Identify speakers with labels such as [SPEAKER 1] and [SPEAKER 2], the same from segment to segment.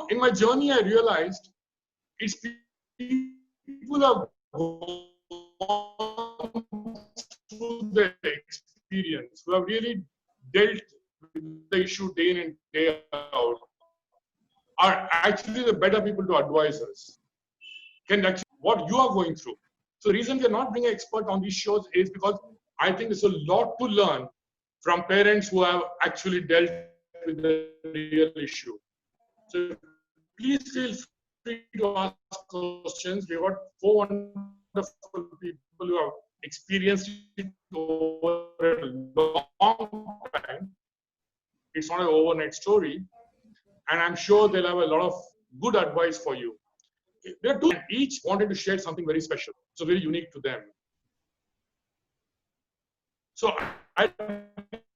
[SPEAKER 1] In my journey, I realized it's people have gone through the experience, who have really dealt with the issue day in and day out, are actually the better people to advise us. Can actually what you are going through. So the reason we are not bringing an expert on these shows is because I think there's a lot to learn from parents who have actually dealt with the real issue. So please feel free to ask questions. We've got 4 wonderful people who have experienced it over a long time. It's not an overnight story. And I'm sure they'll have a lot of good advice for you. There are 2, and each wanted to share something very special, so very unique to them. So I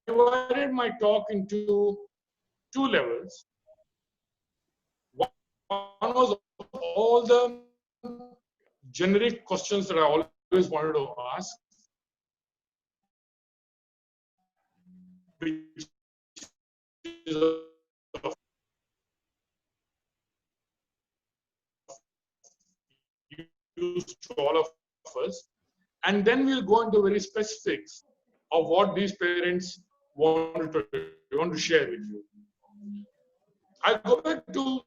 [SPEAKER 1] divided my talk into 2 levels. One was all the generic questions that I always wanted to ask, which is used to all of us. And then we'll go into very specifics of what these parents want to share with you. I'll go back to,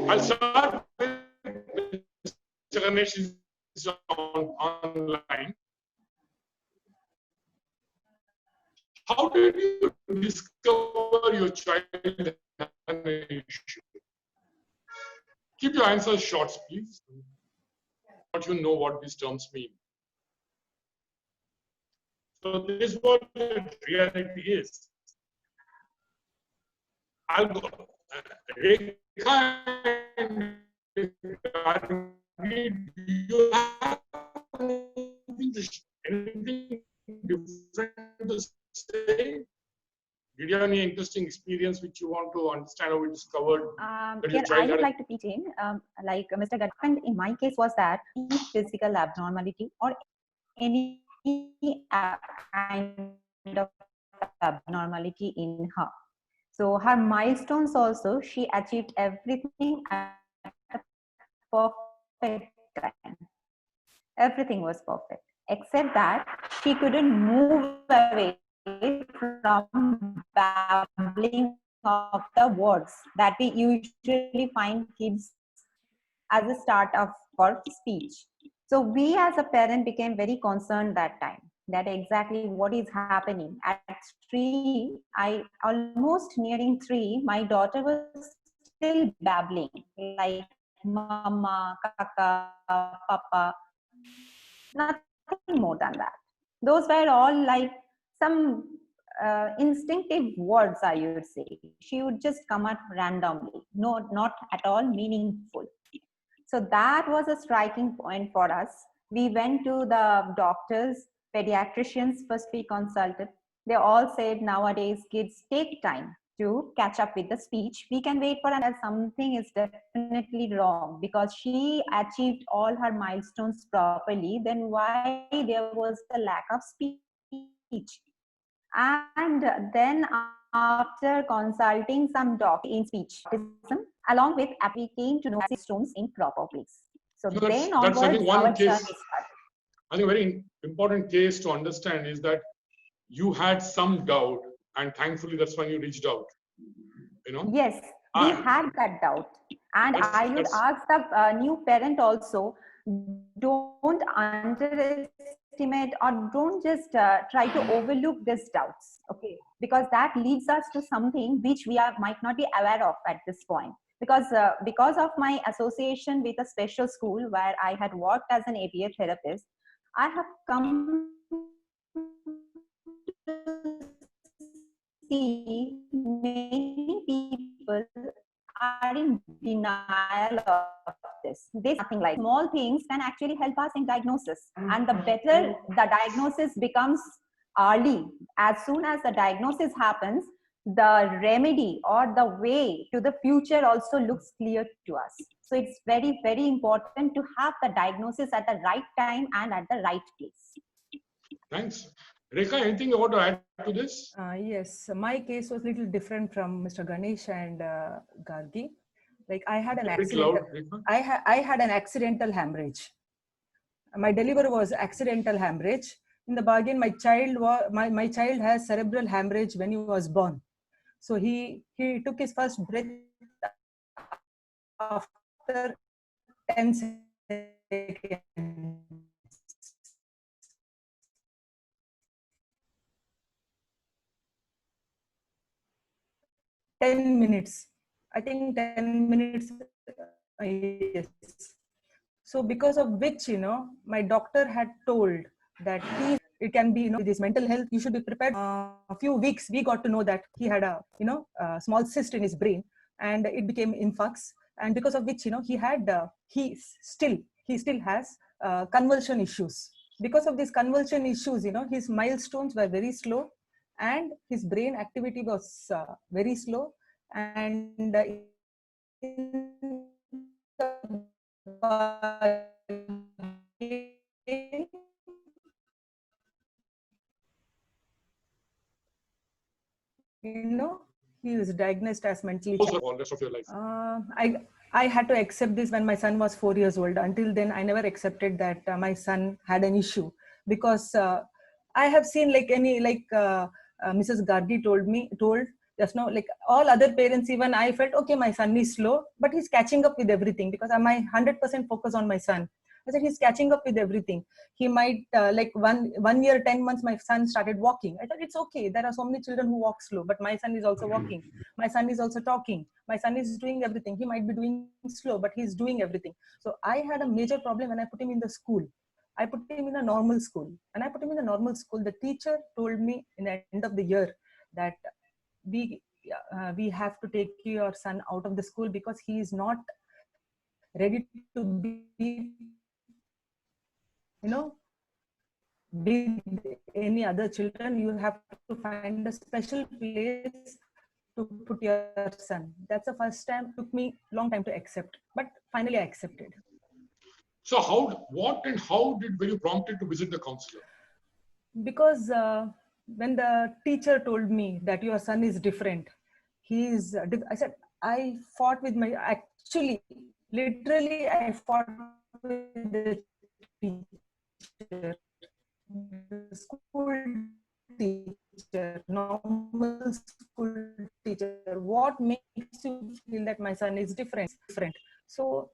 [SPEAKER 1] I'll start with Mr. Ganesh is online. How did you discover your child had an issue? Keep your answers short, please. Not you know what these terms mean. So this is what the reality is. I'll go. Rekha and do you have anything different to say? Did you have any interesting experience which you want to understand or we discovered?
[SPEAKER 2] Here I would like to pitch in, like Mr. Gadkand, in my case was that any physical abnormality or any kind of abnormality in her. So her milestones also, she achieved everything at a perfect time. Everything was perfect, except that she couldn't move away from babbling of the words that we usually find kids as a start of for speech. So we as a parent became very concerned that time, that exactly what is happening. At 3, almost nearing 3, my daughter was still babbling like mama, kaka, papa, nothing more than that. Those were all like some instinctive words, I would say. She would just come out randomly, no, not at all meaningful. So that was a striking point for us. We went to the doctors, pediatricians, first we consulted. They all said nowadays kids take time to catch up with the speech. We can wait for another. Something is definitely wrong because she achieved all her milestones properly. Then why there was the lack of speech? And then after consulting some doctor in speech autism, along with we came to know stones in proper place. So then onwards,
[SPEAKER 1] I think one
[SPEAKER 2] our
[SPEAKER 1] case,
[SPEAKER 2] journey started.
[SPEAKER 1] I think a very important case to understand is that you had some doubt, and thankfully that's when you reached out.
[SPEAKER 2] Yes, we had that doubt, and I would ask the new parent also, don't underestimate or don't just try to overlook these doubts, okay? Because that leads us to something which we might not be aware of at this point. Because of my association with a special school where I had worked as an ABA therapist, I have come to see many people are in denial of this. There's nothing like small things can actually help us in diagnosis. And the better the diagnosis becomes early, as soon as the diagnosis happens, the remedy or the way to the future also looks clear to us. So it's very, very important to have the diagnosis at the right time and at the right place.
[SPEAKER 1] Thanks. Rekha, anything you want to add to this?
[SPEAKER 3] Yes, my case was little different from Mr. Ganesh and Gargi. Like I had an
[SPEAKER 1] A bit
[SPEAKER 3] accidental,
[SPEAKER 1] loud, Rekha.
[SPEAKER 3] I had an accidental hemorrhage. My delivery was accidental hemorrhage. In the bargain, my child has cerebral hemorrhage when he was born. So he took his first breath after 10 seconds. 10 minutes. I think 10 minutes. Yes. So because of which, my doctor had told that it can be, this mental health, you should be prepared. A few weeks, we got to know that he had a small cyst in his brain and it became influx. And because of which, he still has convulsion issues. Because of these convulsion issues, his milestones were very slow and his brain activity was very slow. And in he was diagnosed as mentally
[SPEAKER 1] Also,
[SPEAKER 3] challenged.
[SPEAKER 1] for the rest of your life.
[SPEAKER 3] I had to accept this when my son was 4 years old. Until then, I never accepted that my son had an issue, because I have seen Mrs. Gargi told just now, like all other parents, even I felt, okay, my son is slow, but he's catching up with everything, because I'm 100% focus on my son. I said, he's catching up with everything. He might, like 1 year, 10 months, my son started walking. I thought, it's okay. There are so many children who walk slow, but my son is also walking. My son is also talking. My son is doing everything. He might be doing slow, but he's doing everything. So I had a major problem when I put him in the school. I put him in a normal school. And I put him in a normal school. The teacher told me in the end of the year that we have to take your son out of the school because he is not ready to be, with any other children. You have to find a special place to put your son. That's the first time. Took me long time to accept, but finally I accepted.
[SPEAKER 1] So were you prompted to visit the counselor?
[SPEAKER 3] Because when the teacher told me that your son is different, I said, I fought with literally I fought with the teacher, the school teacher, normal school teacher. What makes you feel that my son is different? So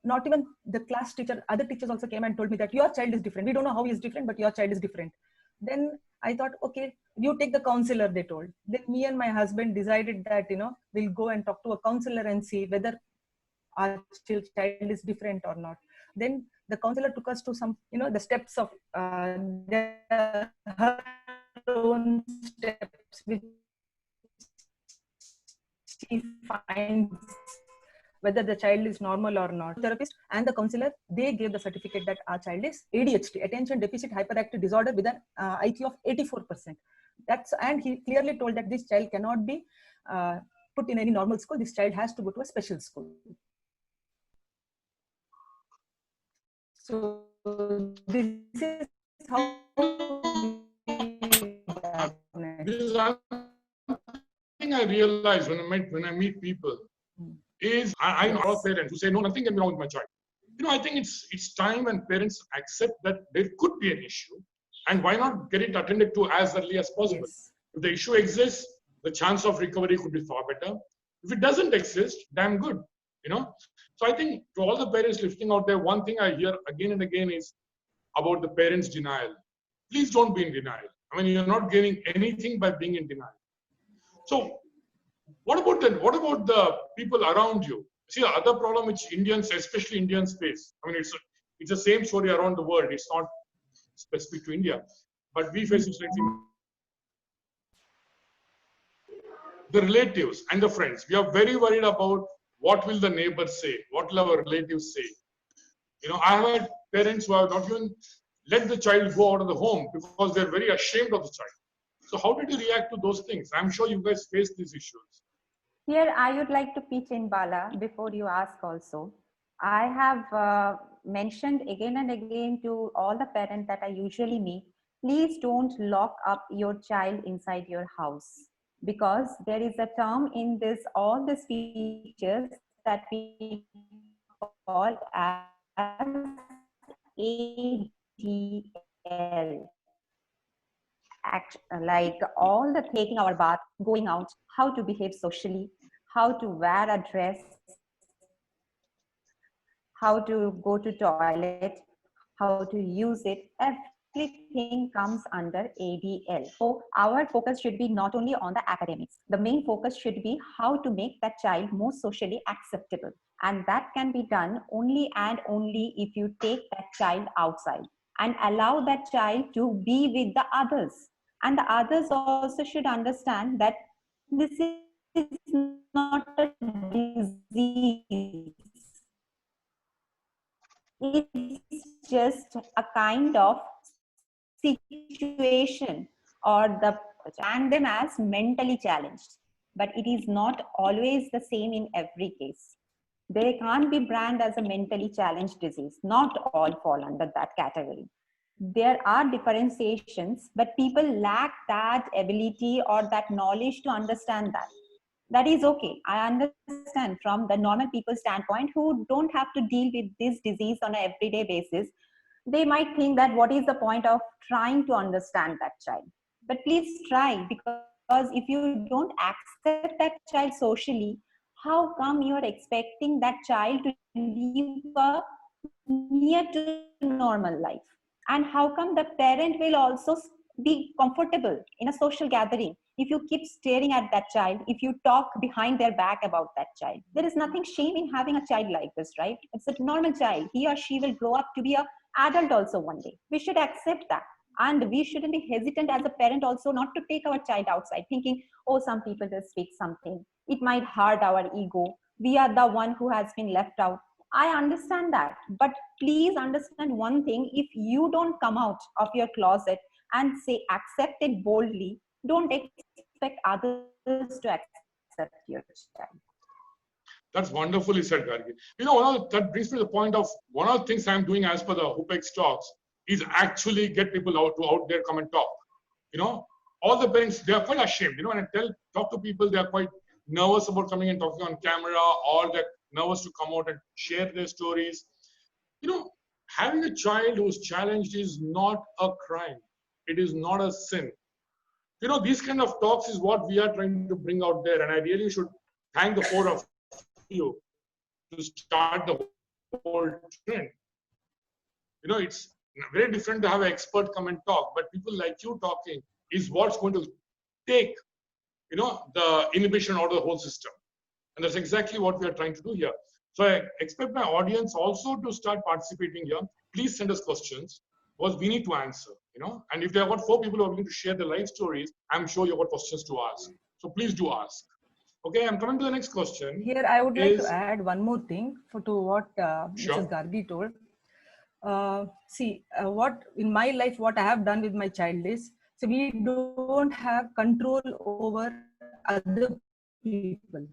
[SPEAKER 3] not even the class teacher, other teachers also came and told me that your child is different. We don't know how he is different, but your child is different. Then I thought, okay, you take the counselor, they told. Then me and my husband decided that, we'll go and talk to a counselor and see whether our child is different or not. Then the counselor took us to some, the steps of her own steps, which she finds whether the child is normal or not. Therapist and the counselor, they gave the certificate that our child is ADHD, attention deficit hyperactive disorder, with an IQ of 84%. And he clearly told that this child cannot be put in any normal school. This child has to go to a special school. So this is how
[SPEAKER 1] This is one thing I realize when I meet people is I know a lot of parents who say, no, nothing can be wrong with my child. I think it's time when parents accept that there could be an issue, and why not get it attended to as early as possible.
[SPEAKER 3] Yes.
[SPEAKER 1] If the issue exists, the chance of recovery could be far better. If it doesn't exist, damn good. So I think to all the parents listening out there, one thing I hear again and again is about the parents' denial. Please don't be in denial. I mean, you're not gaining anything by being in denial. So what about the people around you? See, the other problem which Indians, especially Indians, face. I mean, it's the same story around the world. It's not specific to India, but we face it slightly. The relatives and the friends. We are very worried about what will the neighbors say, what will our relatives say. I have had parents who have not even let the child go out of the home because they're very ashamed of the child. So how did you react to those things? I'm sure you guys face these issues.
[SPEAKER 2] Here, I would like to pitch in, Bala, before you ask also. I have mentioned again and again to all the parents that I usually meet please don't lock up your child inside your house, because there is a term in this all these features that we call as ADL. Like all the taking our bath, going out, how to behave socially, how to wear a dress, how to go to toilet, how to use it, everything comes under ADL. So our focus should be not only on the academics. The main focus should be how to make that child more socially acceptable. And that can be done only and only if you take that child outside and allow that child to be with the others. And the others also should understand that this is not a disease. It's just a kind of situation, or the brand them as mentally challenged, but it is not always the same in every case. They can't be branded as a mentally challenged disease. Not all fall under that category. There are differentiations, but people lack that ability or that knowledge to understand that. That is okay. I understand from the normal people standpoint who don't have to deal with this disease on an everyday basis. They might think that what is the point of trying to understand that child? But please try, because if you don't accept that child socially, how come you are expecting that child to live a near to normal life? And how come the parent will also be comfortable in a social gathering if you keep staring at that child, if you talk behind their back about that child? There is nothing shame in having a child like this, right? It's a normal child. He or she will grow up to be a adult also one day. We should accept that. And we shouldn't be hesitant as a parent also not to take our child outside thinking, oh, some people will speak something. It might hurt our ego. We are the one who has been left out. I understand that. But please understand one thing. If you don't come out of your closet and say, accept it boldly, don't expect others to accept your child.
[SPEAKER 1] That's wonderfully said, Gargi. You know, that brings me to the point of one of the things I'm doing as per the HOOPEX talks is actually get people out there come and talk. You know, all the parents, they are quite ashamed. You know, when I talk to people, they are quite nervous about coming and talking on camera, or they're nervous to come out and share their stories. You know, having a child who's challenged is not a crime. It is not a sin. You know, these kind of talks is what we are trying to bring out there. And I really should thank the four of you to start the whole trend. You know, it's very different to have an expert come and talk, but people like you talking is what's going to take, you know, the inhibition out of the whole system. And that's exactly what we are trying to do here. So I expect my audience also to start participating here. Please send us questions, because we need to answer, you know. And if there are about 4 people who are willing to share their life stories, I'm sure you've got questions to ask. So please do ask. Okay, I'm coming to the next question.
[SPEAKER 3] Here, I would like to add one more thing to what
[SPEAKER 1] Sure.
[SPEAKER 3] Mrs. Gargi told. What in my life, what I have done with my child is, so we don't have control over other people,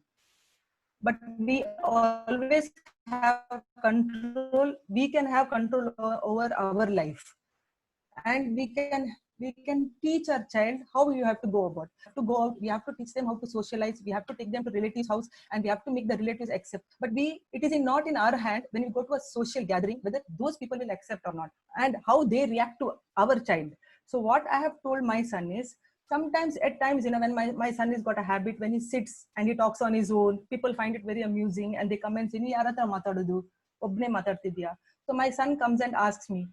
[SPEAKER 3] but we always have control. We can have control over our life, and we can teach our child how you have to go about. To go out, we have to teach them how to socialize. We have to take them to relatives' house, and we have to make the relatives accept. But it is not in our hand when we go to a social gathering whether those people will accept or not, and how they react to our child. So what I have told my son is, sometimes at times, you know, when my son has got a habit, when he sits and he talks on his own, people find it very amusing, and they come and say, "Yaratra matadudu, obne matartidya." So my son comes and asks me,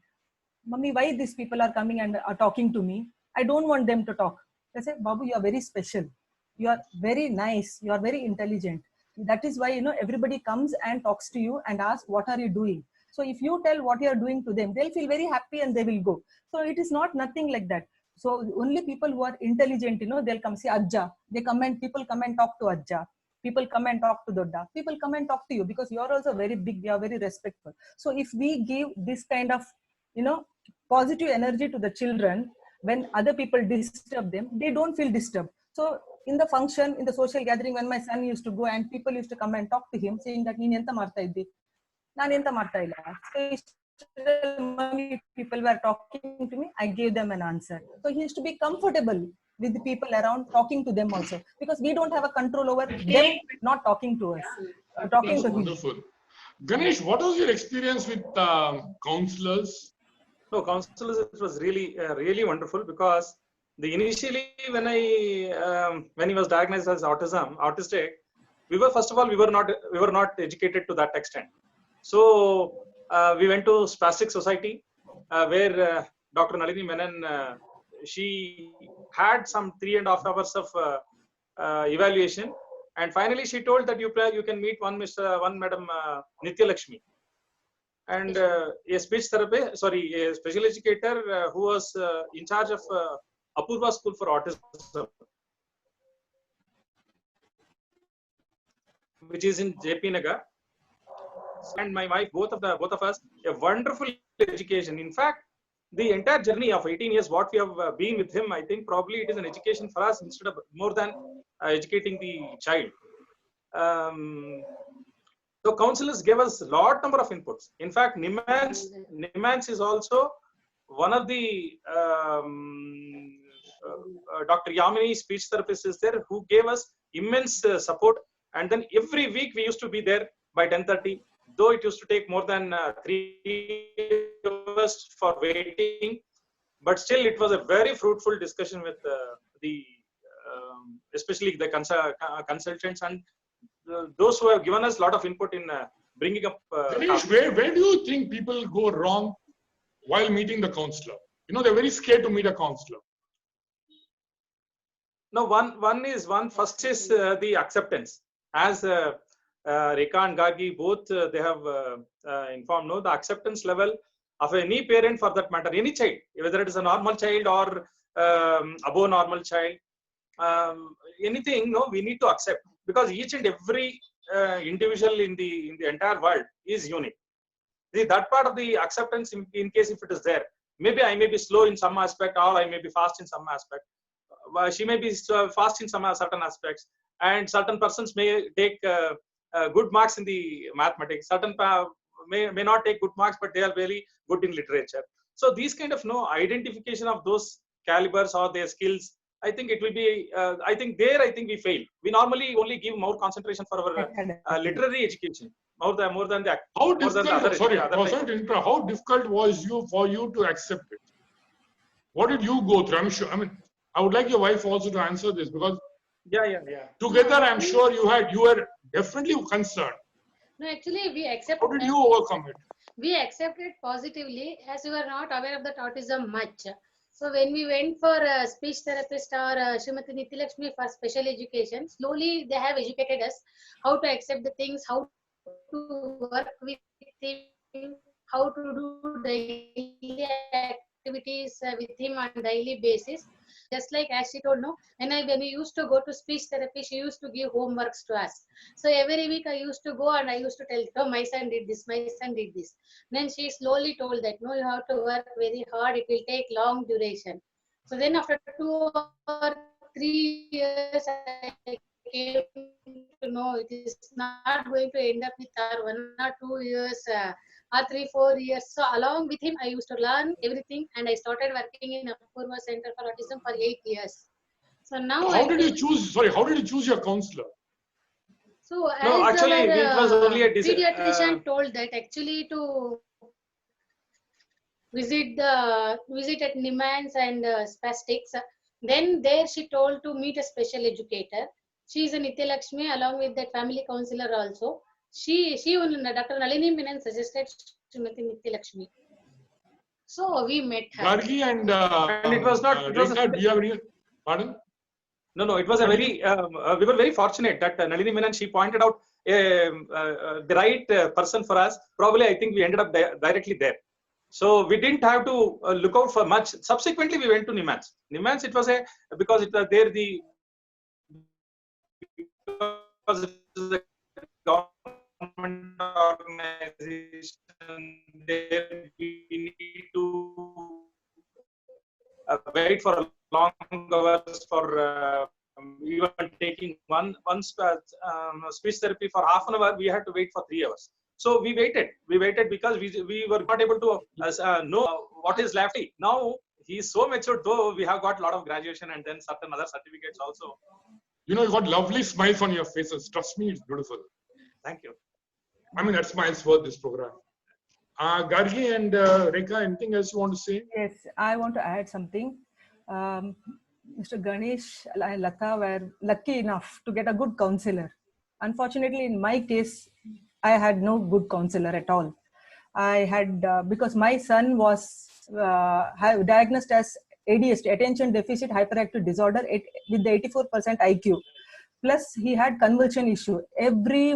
[SPEAKER 3] "Mummy, why these people are coming and are talking to me? I don't want them to talk." I say, "Babu, you are very special. You are very nice. You are very intelligent. That is why, you know, everybody comes and talks to you and asks, what are you doing? So if you tell what you are doing to them, they'll feel very happy and they will go." So it is not nothing like that. So only people who are intelligent, you know, they'll come say, "Ajja." People come and talk to Ajja. People come and talk to Dodda. People come and talk to you because you are also very big. You are very respectful. So if we give this kind of, you know, positive energy to the children, when other people disturb them, they don't feel disturbed. So in the function, in the social gathering, when my son used to go and people used to come and talk to him saying that, "Neen enta marta iddi, naan enta marta illa." So he among people were talking to me, I gave them an answer. So he used to be comfortable with the people around, talking to them also, because we don't have a control over them not talking to us, talking
[SPEAKER 1] That's
[SPEAKER 3] to him.
[SPEAKER 1] wonderful. Ganesh, what was your experience with counselors?
[SPEAKER 4] No, counselors, it was really, really wonderful, because initially when when he was diagnosed as autistic, we were not educated to that extent. So we went to Spastic Society, where Dr. Nalini Menon, she had some 3.5 hours of evaluation, and finally she told that you can meet one Madam Nitya Lakshmi, and a speech therapist, a special educator who was in charge of Apurva School for Autism, which is in JP Nagar. And my wife, both of us, a wonderful education. In fact, the entire journey of 18 years, what we have been with him, I think probably it is an education for us instead of more than educating the child. So counselors gave us a lot number of inputs. In fact, NIMHANS is also one of the Dr. Yamini, speech therapist, is there, who gave us immense support. And then every week we used to be there by 10:30, though it used to take more than 3 hours for waiting, but still it was a very fruitful discussion with especially the consultants and those who have given us a lot of input in bringing up.
[SPEAKER 1] Ganesh, where do you think people go wrong while meeting the counselor? You know, they're very scared to meet a counselor.
[SPEAKER 4] No, first is the acceptance. As Rekha and Gargi both they have informed, the acceptance level of any parent, for that matter, any child, whether it is a normal child or above normal child, anything, we need to accept, because each and every individual in the entire world is unique. That part of the acceptance, in case if it is there, maybe I may be slow in some aspect, or I may be fast in some aspect. She may be fast in some certain aspects, and certain persons may take good marks in the mathematics. Certain may not take good marks, but they are very good in literature. So these kind of identification of those calibers or their skills, I think it will be. I think we fail. We normally only give more concentration for our literary education more than the.
[SPEAKER 1] How difficult? How difficult was for you to accept it? What did you go through? I'm sure. I mean, I would like your wife also to answer this, because together, I'm sure you were definitely concerned.
[SPEAKER 5] No, actually, we accept.
[SPEAKER 1] How did you overcome it?
[SPEAKER 5] We accepted positively, as we were not aware of that autism much. So when we went for a speech therapist or Srimati Nitya Lakshmi for special education, slowly they have educated us how to accept the things, how to work with him, how to do daily activities with him on daily basis. Just like as she told, when we used to go to speech therapy, she used to give homeworks to us. So every week I used to go and I used to tell, my son did this, my son did this. Then she slowly told that, no, you have to work very hard, it will take long duration. So then after 2 or 3 years, I came to know it is not going to end up with our 1 or 2 years or 3-4 years. So along with him, I used to learn everything, and I started working in Apurva Center for Autism for 8 years. So now
[SPEAKER 1] how did you choose your counselor?
[SPEAKER 5] So
[SPEAKER 4] no,
[SPEAKER 5] as
[SPEAKER 4] actually,
[SPEAKER 5] our
[SPEAKER 4] it was only a
[SPEAKER 5] pediatrician told that actually to visit at NIMHANS and Spastics. Then there she told to meet a special educator. She is a Nitya Lakshmi along with that family counselor also. She Dr. Nalini Menon suggested Srimati Nitya Lakshmi. So we met her.
[SPEAKER 1] Gargi and
[SPEAKER 4] it was not.
[SPEAKER 1] do you have any? Pardon?
[SPEAKER 4] No. It was a very. We were very fortunate that Nalini Menon, she pointed out the right person for us. Probably, I think we ended up directly there. So we didn't have to look out for much. Subsequently, we went to NIMHANS. NIMHANS, it was because it was there because it was a government organization. There we need to wait for long hours for even taking one speech therapy for half an hour. We had to wait for 3 hours. So we waited because we were not able to know what is lefty. Now he's so mature, though we have got a lot of graduation and then certain other certificates also.
[SPEAKER 1] You know, you got lovely smiles on your faces. Trust me, it's beautiful.
[SPEAKER 4] Thank you.
[SPEAKER 1] I mean, that smile's worth this program. Gargi and Rekha, anything else you want to say?
[SPEAKER 3] Yes, I want to add something. Mr. Ganesh and Lata were lucky enough to get a good counselor. Unfortunately, in my case, I had no good counselor at all. I had, because my son was diagnosed as ADHD, attention deficit hyperactive disorder, with the 84% IQ. Plus, he had convulsion issue. Every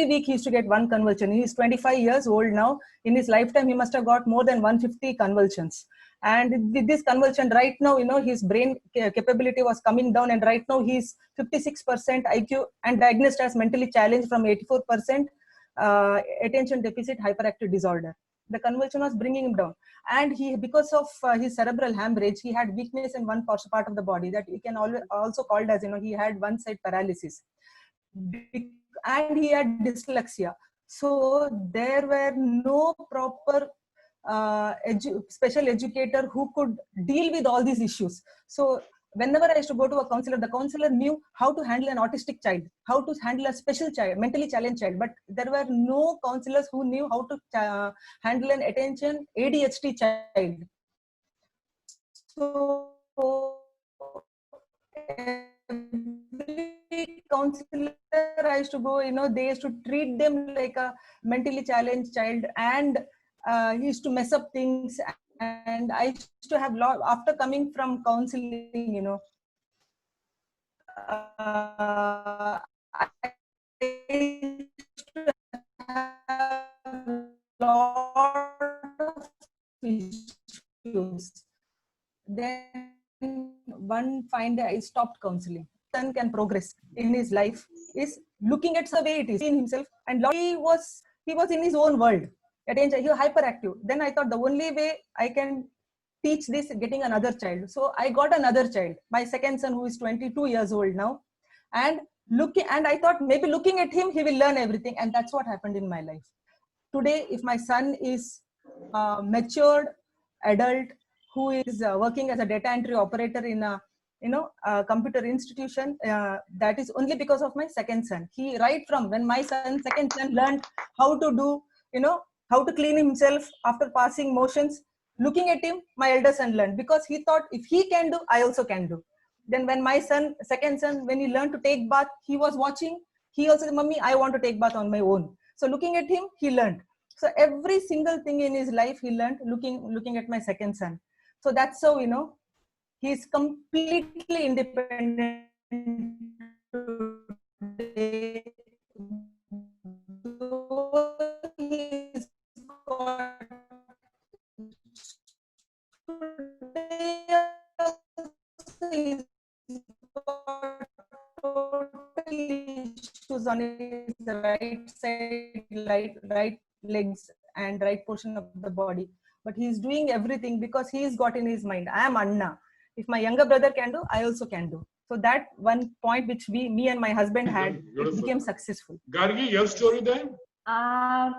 [SPEAKER 3] week he used to get one convulsion. He is 25 years old now. In his lifetime, he must have got more than 150 convulsions. And with this convulsion, right now, his brain capability was coming down, and right now he's 56% IQ and diagnosed as mentally challenged from 84% attention deficit hyperactive disorder. The convulsion was bringing him down, and because of his cerebral hemorrhage, he had weakness in one part of the body that we can also called as, he had one side paralysis, and he had dyslexia. So there were no proper special educator who could deal with all these issues. So whenever I used to go to a counselor, the counselor knew how to handle an autistic child, how to handle a special child, mentally challenged child, but there were no counselors who knew how to handle an attention ADHD child. So every counselor I used to go, they used to treat them like a mentally challenged child, and he used to mess up things. And I used to have after coming from counseling, I used to have lot of issues. Then one fine day I stopped counseling. Son can progress in his life is looking at the way it is in himself, and he was in his own world. Attention, he was hyperactive. Then I thought the only way I can teach this getting another child. So I got another child, my second son, who is 22 years old now, and I thought maybe looking at him he will learn everything, and that's what happened in my life. Today, if my son is a matured adult who is working as a data entry operator in a computer institution, that is only because of my second son. He, right from when my second son learned how to do, how to clean himself after passing motions, looking at him, my elder son learned, because he thought if he can do, I also can do. Then when my second son, when he learned to take bath, he was watching. He also said, "Mummy, I want to take bath on my own." So looking at him, he learned. So every single thing in his life he learned looking at my second son. So that's how, he's completely independent today. He's got issues on his right side, right legs and right portion of the body, but he's doing everything because he's got in his mind, I am Anna. If my younger brother can do, I also can do. So that one point which me and my husband had, it became successful.
[SPEAKER 1] Gargi, your story then?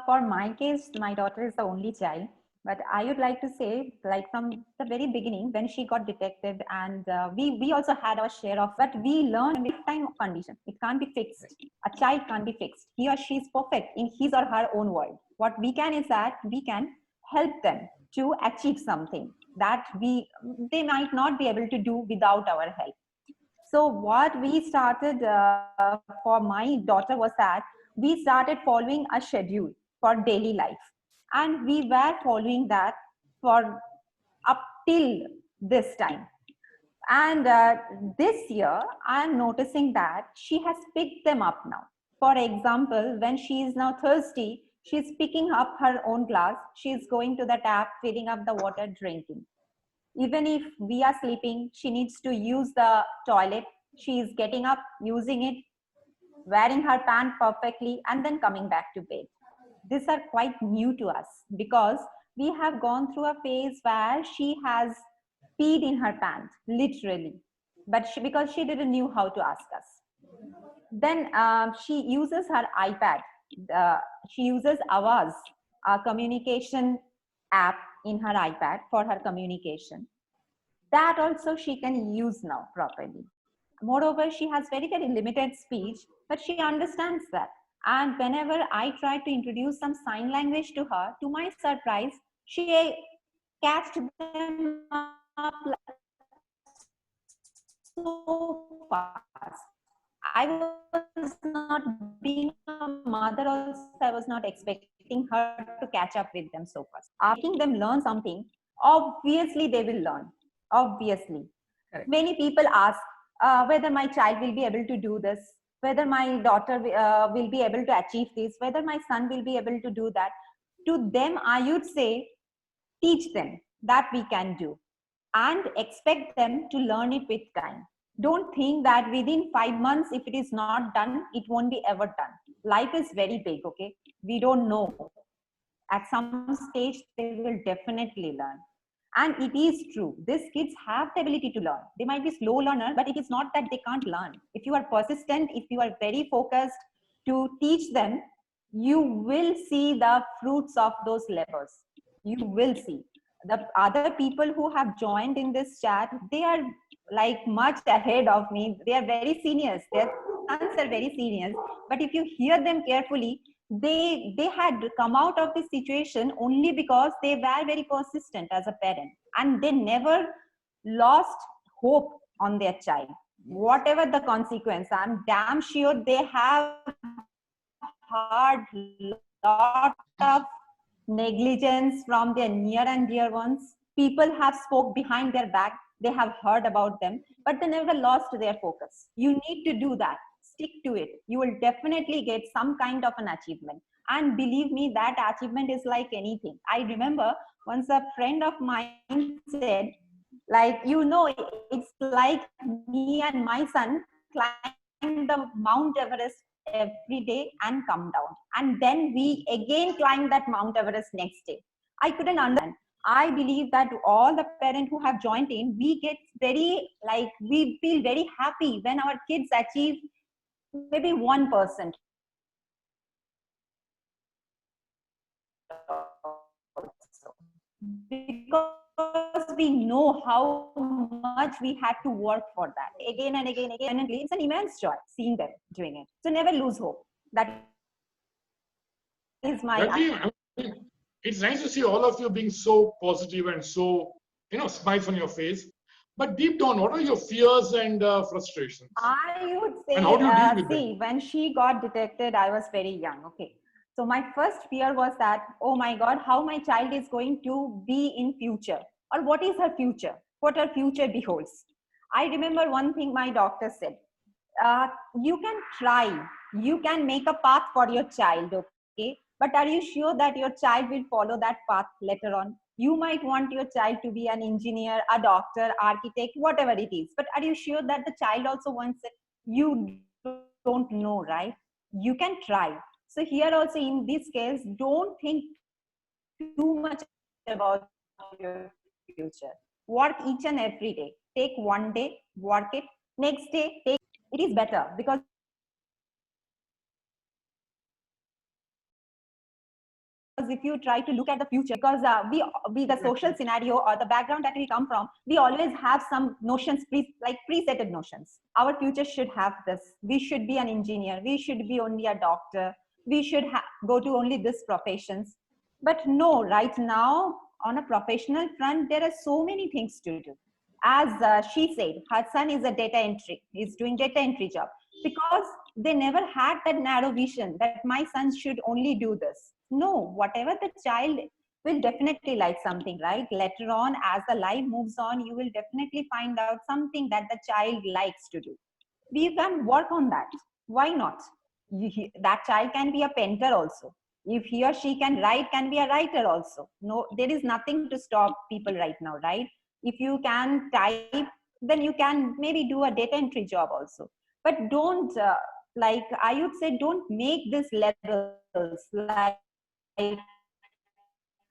[SPEAKER 2] For my case, my daughter is the only child. But I would like to say, like from the very beginning, when she got detected, and we also had our share of what we learned in lifetime condition. It can't be fixed. A child can't be fixed. He or she is perfect in his or her own world. What we can is that we can help them to achieve something that they might not be able to do without our help. So what we started for my daughter was that we started following a schedule for daily life. And we were following that for up till this time. And this year, I am noticing that she has picked them up now. For example, when she is now thirsty, she's picking up her own glass. She's going to the tap, filling up the water, drinking. Even if we are sleeping, she needs to use the toilet. She is getting up, using it, wearing her pant perfectly, and then coming back to bed. These are quite new to us because we have gone through a phase where she has peed in her pants, literally, but because she didn't know how to ask us. Then she uses her iPad She uses Avaz, a communication app in her iPad for her communication. That also she can use now properly. Moreover, she has very, very limited speech, but she understands that. And whenever I try to introduce some sign language to her, to my surprise, she catched them up so fast. I was not, being a mother also, I was not expecting her to catch up with them so fast. Making them learn something, obviously they will learn. Obviously.
[SPEAKER 3] Correct.
[SPEAKER 2] Many people ask whether my child will be able to do this, whether my daughter will be able to achieve this, whether my son will be able to do that. To them, I would say, teach them that we can do and expect them to learn it with time. Don't think that within 5 months, if it is not done, it won't be ever done. Life is very big, okay? We don't know. At some stage, they will definitely learn. And it is true. These kids have the ability to learn. They might be slow learner, but it is not that they can't learn. If you are persistent, if you are very focused to teach them, you will see the fruits of those labors. You will see. The other people who have joined in this chat, they are like much ahead of me. They are very seniors. Their sons are very seniors. But if you hear them carefully, they had come out of this situation only because they were very persistent as a parent, and they never lost hope on their child, whatever the consequence. I'm damn sure they have heard lot of negligence from their near and dear ones. People have spoke behind their back, they have heard about them, but they never lost their focus. You need to do that. Stick to it. You will definitely get some kind of an achievement. And believe me, that achievement is like anything. I remember once a friend of mine said, like, it's like me and my son climb the Mount Everest every day and come down. And then we again climb that Mount Everest next day. I couldn't understand. I believe that all the parents who have joined in, we get very, like, we feel very happy when our kids achieve maybe 1%. Because we know how much we had to work for that again and again. It's an immense joy seeing them doing it. So never lose hope. That is my.
[SPEAKER 1] Rajiv, I mean, it's nice to see all of you being so positive and so, smiles on your face. But deep down, what are your fears and frustrations?
[SPEAKER 2] I would say,
[SPEAKER 1] And how do you deal with them?
[SPEAKER 2] when she got detected, I was very young. Okay. So my first fear was that, oh my God, how my child is going to be in future, or what is her future, what her future beholds. I remember one thing my doctor said, you can try, you can make a path for your child, okay? But are you sure that your child will follow that path later on? You might want your child to be an engineer, a doctor, architect, whatever it is. But are you sure that the child also wants it? You don't know, right? You can try. So here also in this case, don't think too much about your future. Work each and every day. Take one day, work it. Next day, take it is better, because if you try to look at the future, because we the social scenario or the background that we come from, we always have some notions, like presetted notions. Our future should have this. We should be an engineer. We should be only a doctor. We should go to only this professions. But no, right now on a professional front, there are so many things to do. As she said, her son is a data entry. He's doing data entry job because they never had that narrow vision that my son should only do this. No, whatever the child will definitely like something, right? Later on, as the life moves on, you will definitely find out something that the child likes to do. We can work on that. Why not? That child can be a painter also. If he or she can write, can be a writer also. No, there is nothing to stop people right now, right? If you can type, then you can maybe do a data entry job also. But don't, like I would say, don't make this levels like,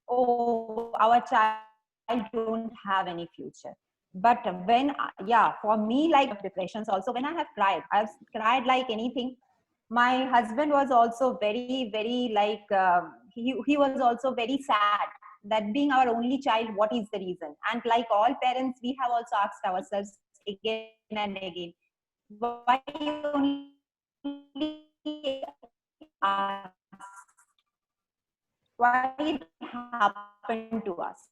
[SPEAKER 2] oh, our child don't have any future. But when, yeah, for me, like depressions also, when I've cried like anything. my husband was also very like he was also very sad that being our only child, what is the reason? And like all parents, we have also asked ourselves again and again, why only us? Why it happened to us?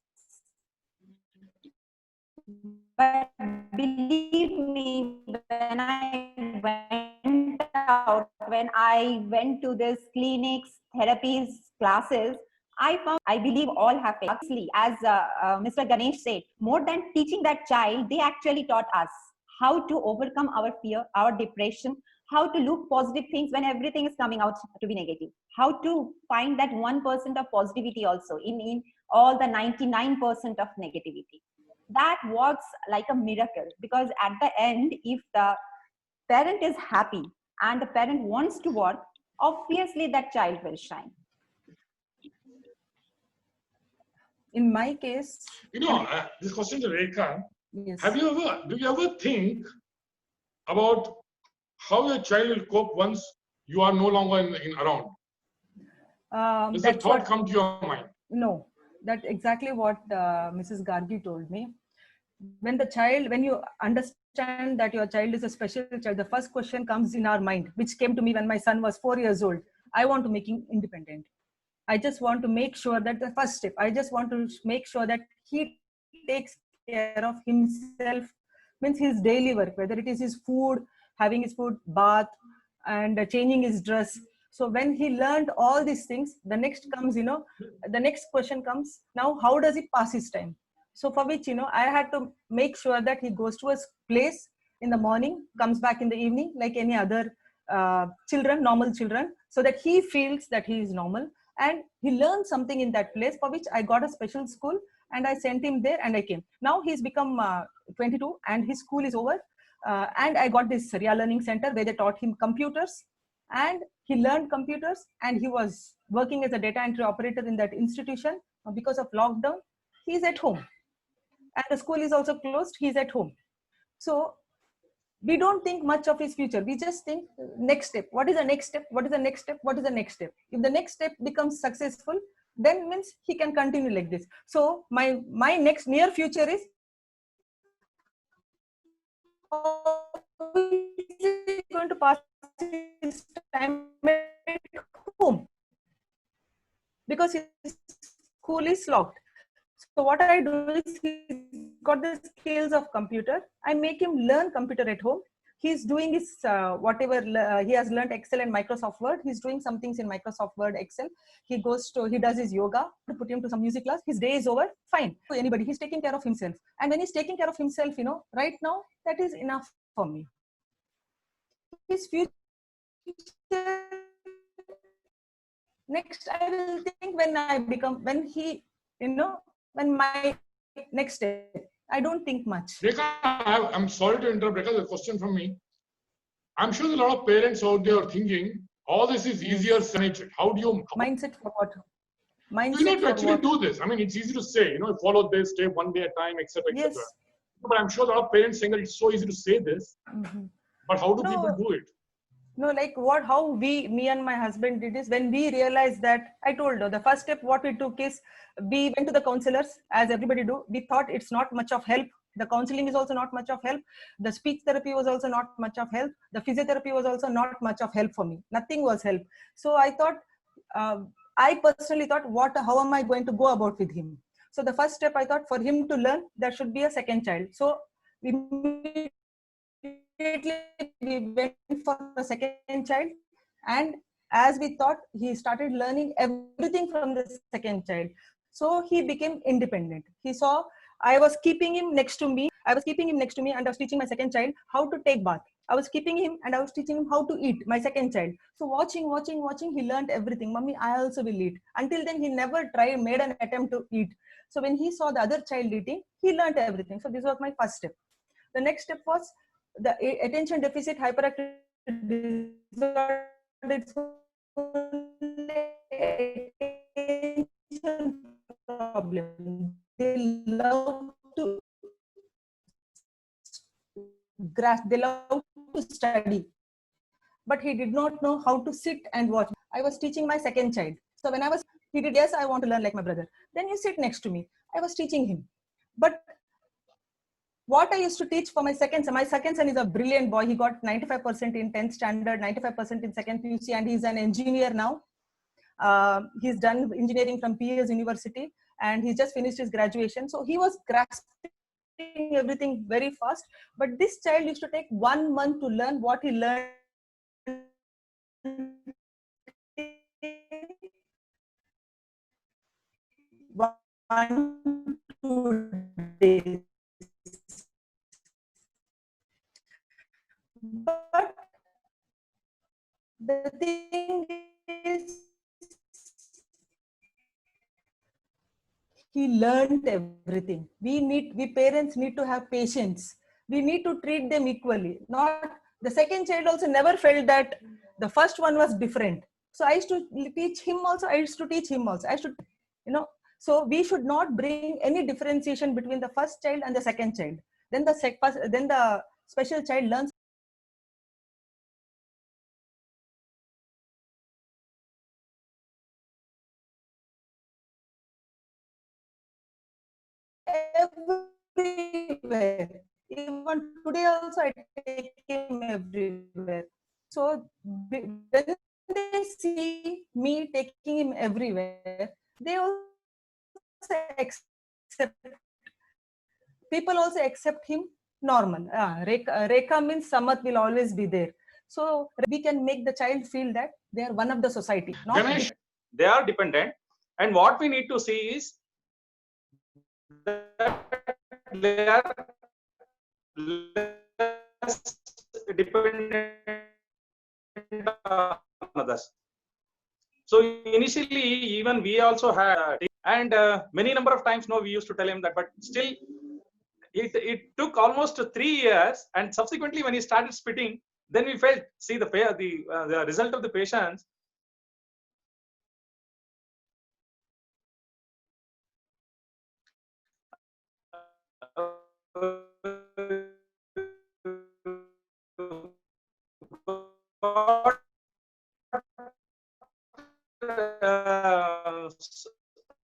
[SPEAKER 2] But believe me, when I went out, when I went to this clinics, therapies, classes, I found, I believe all have failed. Actually, as Mr. Ganesh said, more than teaching that child, they actually taught us how to overcome our fear, our depression, how to look positive things when everything is coming out to be negative, how to find that 1% of positivity also in all the 99% of negativity. That works like a miracle, because at the end, if the parent is happy and the parent wants to work, obviously that child will shine.
[SPEAKER 3] In my case,
[SPEAKER 1] This question to Rekha,
[SPEAKER 3] yes.
[SPEAKER 1] do you ever think about how your child will cope once you are no longer around? Does that thought come to your mind?
[SPEAKER 3] No, that's exactly what Mrs. Gargi told me. When you understand that your child is a special child, the first question comes in our mind, which came to me when my son was 4 years old. I want to make him independent. I just want to make sure that the first step, I just want to make sure that he takes care of himself, means his daily work, whether it is his food, having his food, bath, and changing his dress. So when he learned all these things, the next question comes, now how does he pass his time? So for which, I had to make sure that he goes to a place in the morning, comes back in the evening, like any other normal children, so that he feels that he is normal and he learned something in that place, for which I got a special school and I sent him there and I came. Now he's become 22 and his school is over. And I got this Ria Learning Center where they taught him computers, and he learned computers, and he was working as a data entry operator in that institution. Because of lockdown, he's at home and the school is also closed. He's at home. So we don't think much of his future. We just think next step. What is the next step? What is the next step? What is the next step? If the next step becomes successful, then means he can continue like this. So my next near future is, how is he going to pass his time at home? Because his school is locked. So what I do is, he's got the skills of computer. I make him learn computer at home. He's doing his whatever he has learned Excel and Microsoft Word. He's doing some things in Microsoft Word, Excel. He does his yoga, to put him to some music class. His day is over, fine. To anybody, he's taking care of himself. And when he's taking care of himself, right now, that is enough for me. His future, next I will think when my next step. I don't think much.
[SPEAKER 1] Rekha, I'm sorry to interrupt, Rekha, the question from me. I'm sure a lot of parents out there are thinking, all this is easier said. How do you...
[SPEAKER 3] Mindset for what?
[SPEAKER 1] Mindset you need to actually do this. I mean, it's easy to say, follow this, step one day at a time, etc., etc.
[SPEAKER 3] Yes.
[SPEAKER 1] But I'm sure a lot of parents saying that it's so easy to say this, but how do people do it?
[SPEAKER 3] No, like how me and my husband did is, when we realized that, I told her, the first step what we took is, we went to the counselors, as everybody do. We thought it's not much of help. The counseling is also not much of help. The speech therapy was also not much of help. The physiotherapy was also not much of help for me. Nothing was help. So I thought, I personally thought, how am I going to go about with him? So the first step, I thought, for him to learn, there should be a second child. So we went for a second child, and as we thought, he started learning everything from the second child. So he became independent. He saw I was keeping him next to me. And I was teaching my second child how to take bath. I was keeping him and I was teaching him how to eat, my second child. So watching, he learned everything. Mommy, I also will eat. Until then, he never made an attempt to eat. So when he saw the other child eating, he learned everything. So this was my first step. The next step was the attention deficit hyperactivity disorder. It's attention problem. They love to grasp, they love to study. but he did not know how to sit and watch. I was teaching my second child. So when he did, yes, I want to learn like my brother. Then you sit next to me. I was teaching him. But what I used to teach for my second son is a brilliant boy. He got 95% in 10th standard, 95% in second PUC, and he's an engineer now. He's done engineering from PS University, and he's just finished his graduation. So he was grasping everything very fast. But this child used to take 1 month to learn what he learned. 1-2 days. But the thing is, he learned everything. We parents need to have patience. We need to treat them equally. Not the second child also never felt that the first one was different. So I used to teach him also. I used to teach him also. I should, So we should not bring any differentiation between the first child and the second child. Then the special child learns everywhere. Even today also I take him everywhere. So when they see me taking him everywhere, they also accept. People also accept him normal. Rekha means Samat will always be there. So we can make the child feel that they are one of the society.
[SPEAKER 4] They are dependent, and what we need to see is that they are less dependent on others. So initially, even we also had, and many number of times, we used to tell him that, but still, it took almost 3 years, and subsequently, when he started spitting, then we felt, see the result of the patients.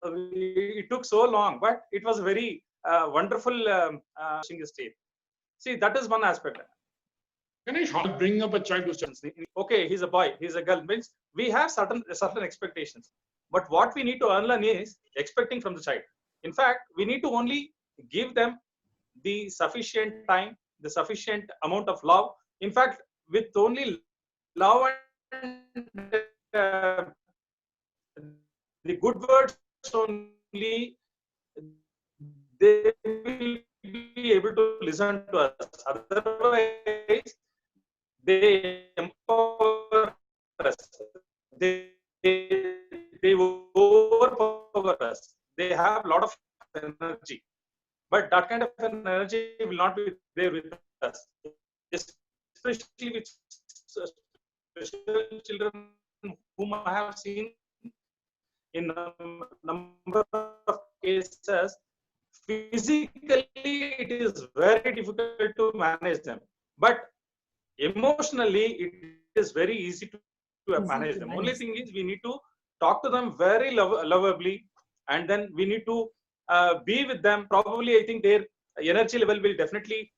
[SPEAKER 4] It took so long, but it was very wonderful state. See, that is one aspect.
[SPEAKER 1] Ganesh, how bring up a child to
[SPEAKER 4] okay, he's a boy, he's a girl, means we have certain expectations, but what we need to unlearn is expecting from the child. In fact, we need to only give them the sufficient time, the sufficient amount of love. In fact, with only love and the good words only, they will be able to listen to us. Otherwise, they empower us. They overpower us. They have a lot of energy, but that kind of energy will not be there with us, especially with special children whom I have seen in a number of cases. Physically, it is very difficult to manage them, but emotionally, it is very easy to manage them. Only thing is, we need to talk to them very lovably, and then we need to be with them. Probably, I think their energy level will definitely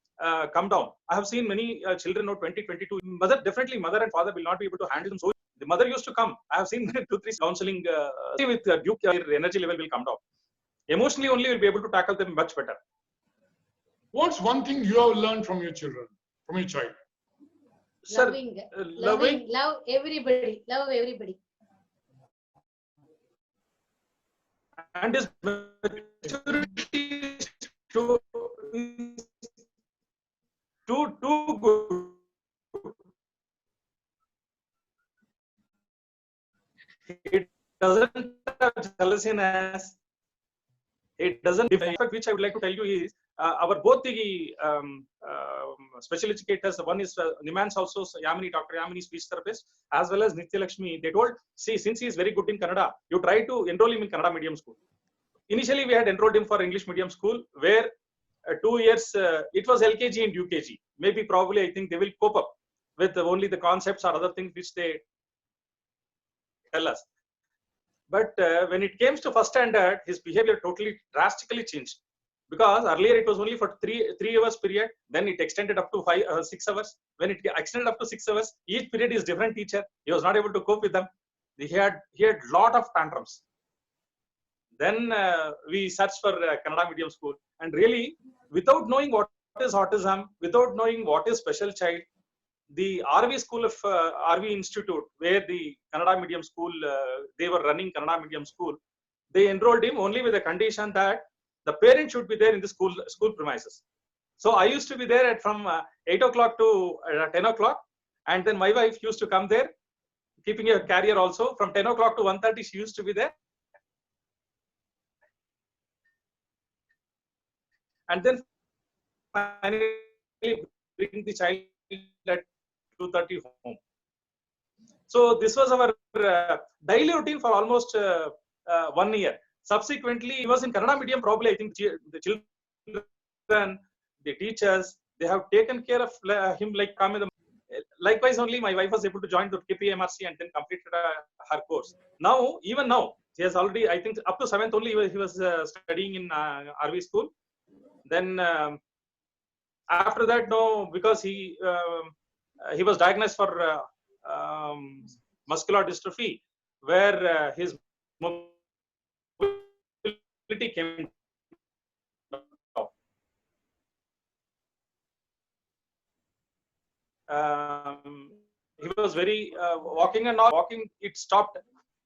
[SPEAKER 4] come down. I have seen many children now 20, 22. Mother and father will not be able to handle them. So the mother used to come. I have seen 2-3 counseling with Duke. Their energy level will come down. Emotionally, only will be able to tackle them much better.
[SPEAKER 1] What's one thing you have learned from your children, from your child?
[SPEAKER 5] Loving, love everybody,
[SPEAKER 4] and his maturity is too good. It doesn't have jealousiness. It doesn't. In fact, which I would like to tell you is our both the special educators. One is Nimans also, Dr. Yamini, speech therapist, as well as Nitya Lakshmi. They told, see, since he is very good in Kannada, you try to enroll him in Kannada medium school. Initially, we had enrolled him for English medium school, where 2 years, it was LKG and UKG. Maybe, probably, I think they will cope up. with only the concepts or other things which they tell us. But when it came to first standard, his behavior totally drastically changed. Because earlier it was only for three hours period, then it extended up to 6 hours. When it extended up to 6 hours, each period is different teacher. He was not able to cope with them. He had lot of tantrums. Then we searched for Kannada medium school, and really, without knowing what is autism, without knowing what is special child, the RV school of RV Institute, where the Kannada medium school, they were running Kannada medium school, they enrolled him only with the condition that the parent should be there in the school premises. So I used to be there from 8 o'clock to 10 o'clock, and then my wife used to come there, keeping a carrier also. From 10 o'clock to 1:30, she used to be there. And then finally bring the child at 2:30 home. So this was our daily routine for almost 1 year. Subsequently, he was in Kannada medium. Probably, I think the children, the teachers, they have taken care of him like calm. Likewise, only my wife was able to join the KPMRC and then completed her course. Now, even now, he has already, I think, up to 7th only he was studying in RV school. Then after that, no, because he was diagnosed for muscular dystrophy, where his mobility came down. He was very walking and not walking, it stopped.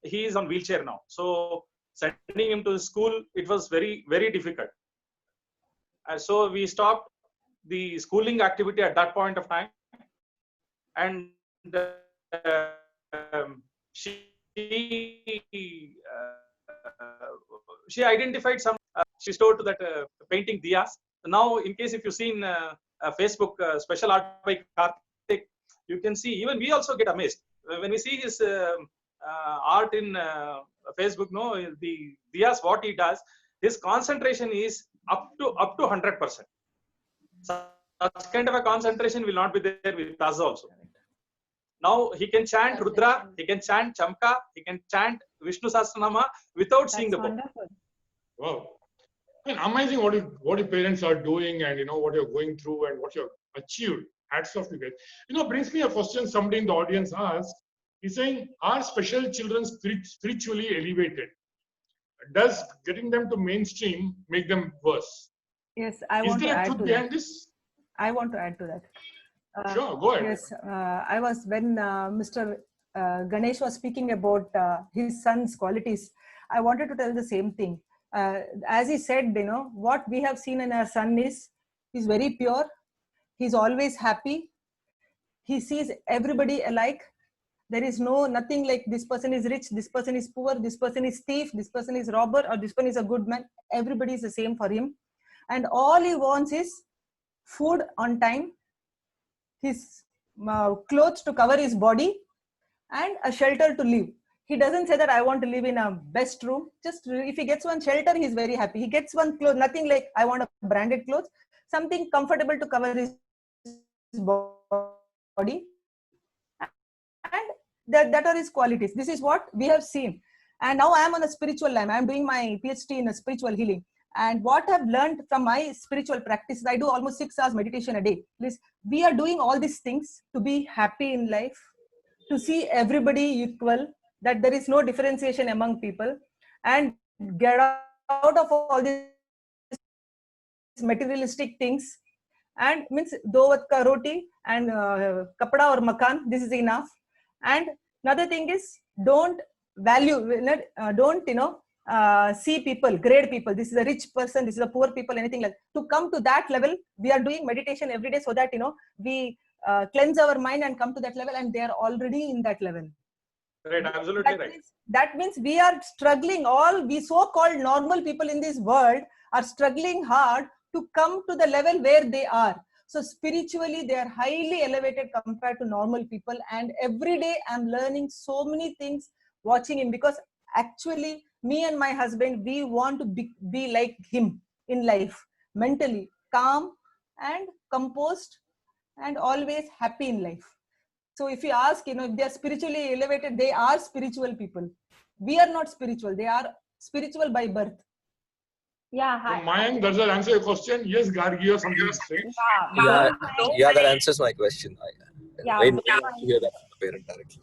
[SPEAKER 4] He is on wheelchair now. So sending him to school, it was very, very difficult. So we stopped the schooling activity at that point of time. And she identified some, she stored to that painting diyas. Now, in case if you've seen Facebook special art by Karthik, you can see, even we also get amazed when we see his art in Facebook. No, the diyas, what he does, his concentration is up to 100%. Such kind of a concentration will not be there with us also. Now he can chant Rudra, he can chant Chamka, he can chant Vishnu Sahasranama without seeing the book.
[SPEAKER 1] Wow. And amazing what your parents are doing, and what you're going through and what you've achieved. Hats off to you guys. Brings me a question somebody in the audience asked. He's saying, are special children spiritually elevated? Does getting them to mainstream make them worse?
[SPEAKER 3] Yes, I want to add to
[SPEAKER 1] behind
[SPEAKER 3] that.
[SPEAKER 1] This?
[SPEAKER 3] I want to add to that.
[SPEAKER 1] Sure, go ahead.
[SPEAKER 3] Yes, I was, when Mr. Ganesh was speaking about his son's qualities, I wanted to tell the same thing. As he said, what we have seen in our son is, he's very pure. He's always happy. He sees everybody alike. There is nothing like this person is rich, this person is poor, this person is thief, this person is robber, or this one is a good man. Everybody is the same for him. And all he wants is food on time, his clothes to cover his body, and a shelter to live. He doesn't say that I want to live in a best room. Just if he gets one shelter, he's very happy. He gets one clothes, nothing like I want a branded clothes, something comfortable to cover his body. And that are his qualities. This is what we have seen. And now I am on a spiritual line. I am doing my PhD in spiritual healing. And what I've learned from my spiritual practices, I do almost 6 hours meditation a day. Please, we are doing all these things to be happy in life, to see everybody equal, that there is no differentiation among people, and get out of all these materialistic things. And means dovat ka roti and kapada or makan, this is enough. And another thing is, don't see people, grade people. This is a rich person, this is a poor people, anything like that. To come to that level, we are doing meditation every day so that we cleanse our mind and come to that level, and they are already in that level.
[SPEAKER 4] Right, absolutely right.
[SPEAKER 3] That means we are struggling. All we so-called normal people in this world are struggling hard to come to the level where they are. So spiritually, they are highly elevated compared to normal people. And every day I'm learning so many things watching him, because actually me and my husband, we want to be like him in life, mentally calm and composed and always happy in life. So if you ask, if they are spiritually elevated, they are spiritual people. We are not spiritual. They are spiritual by birth.
[SPEAKER 2] Yeah,
[SPEAKER 1] From my end, does that answer your question? Yes, Gargi, or something to say?
[SPEAKER 6] Yeah,
[SPEAKER 2] Very
[SPEAKER 6] yeah, that answers my question.
[SPEAKER 2] yeah,
[SPEAKER 6] Very
[SPEAKER 2] very
[SPEAKER 6] nice to
[SPEAKER 2] fine.
[SPEAKER 6] hear that from the parent directly.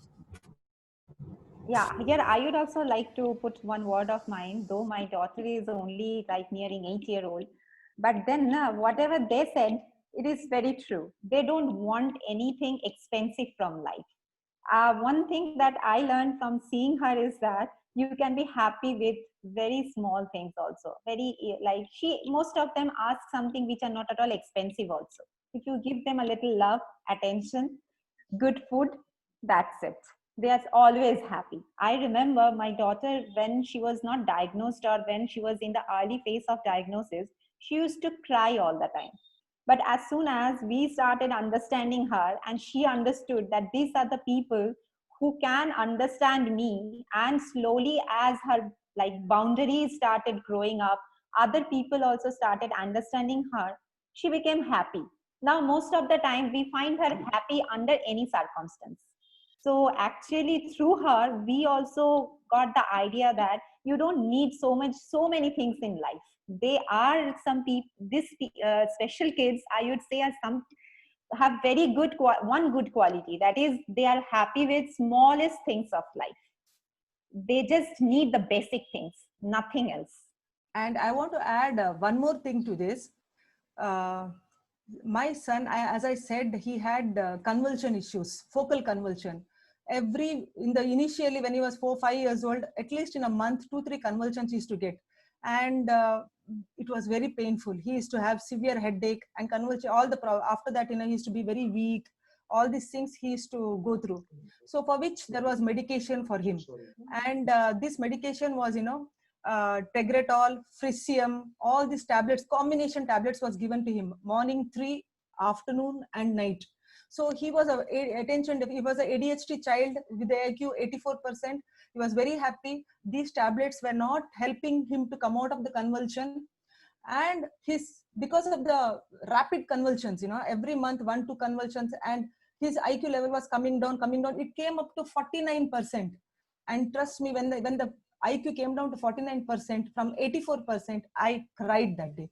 [SPEAKER 2] Yeah, here I would also like to put one word of mine, though my daughter is only like nearing 8-year-old. But then, whatever they said, it is very true. They don't want anything expensive from life. One thing that I learned from seeing her is that you can be happy with very small things also. Very like most of them ask something which are not at all expensive also. If you give them a little love, attention, good food, that's it. They are always happy. I remember my daughter when she was not diagnosed or when she was in the early phase of diagnosis, she used to cry all the time. But as soon as we started understanding her and she understood that these are the people who can understand me, and slowly as her like boundaries started growing up, other people also started understanding her, she became happy. Now most of the time we find her happy under any circumstance. So actually through her we also got the idea that you don't need so many things in life. They are some people, this special kids I would say are some have very good one good quality, that is they are happy with smallest things of life. They just need the basic things, nothing else.
[SPEAKER 3] And I want to add one more thing to this. Uh, my son, as I said, he had convulsion issues, focal convulsion. Initially when he was 4-5 years old, at least in a month, 2-3 convulsions he used to get. And it was very painful. He used to have severe headache and convulsion, after that, he used to be very weak. All these things he used to go through. So for which there was medication for him. And this medication was, Tegretol, Frisium, all these tablets, combination tablets was given to him, morning 3, afternoon and night. So he was he was an ADHD child with the IQ 84%. He was very happy. These tablets were not helping him to come out of the convulsion. And because of the rapid convulsions, every month 1-2 convulsions, and his IQ level was coming down. It came up to 49%. And trust me, when the IQ came down to 49% from 84%, I cried that day.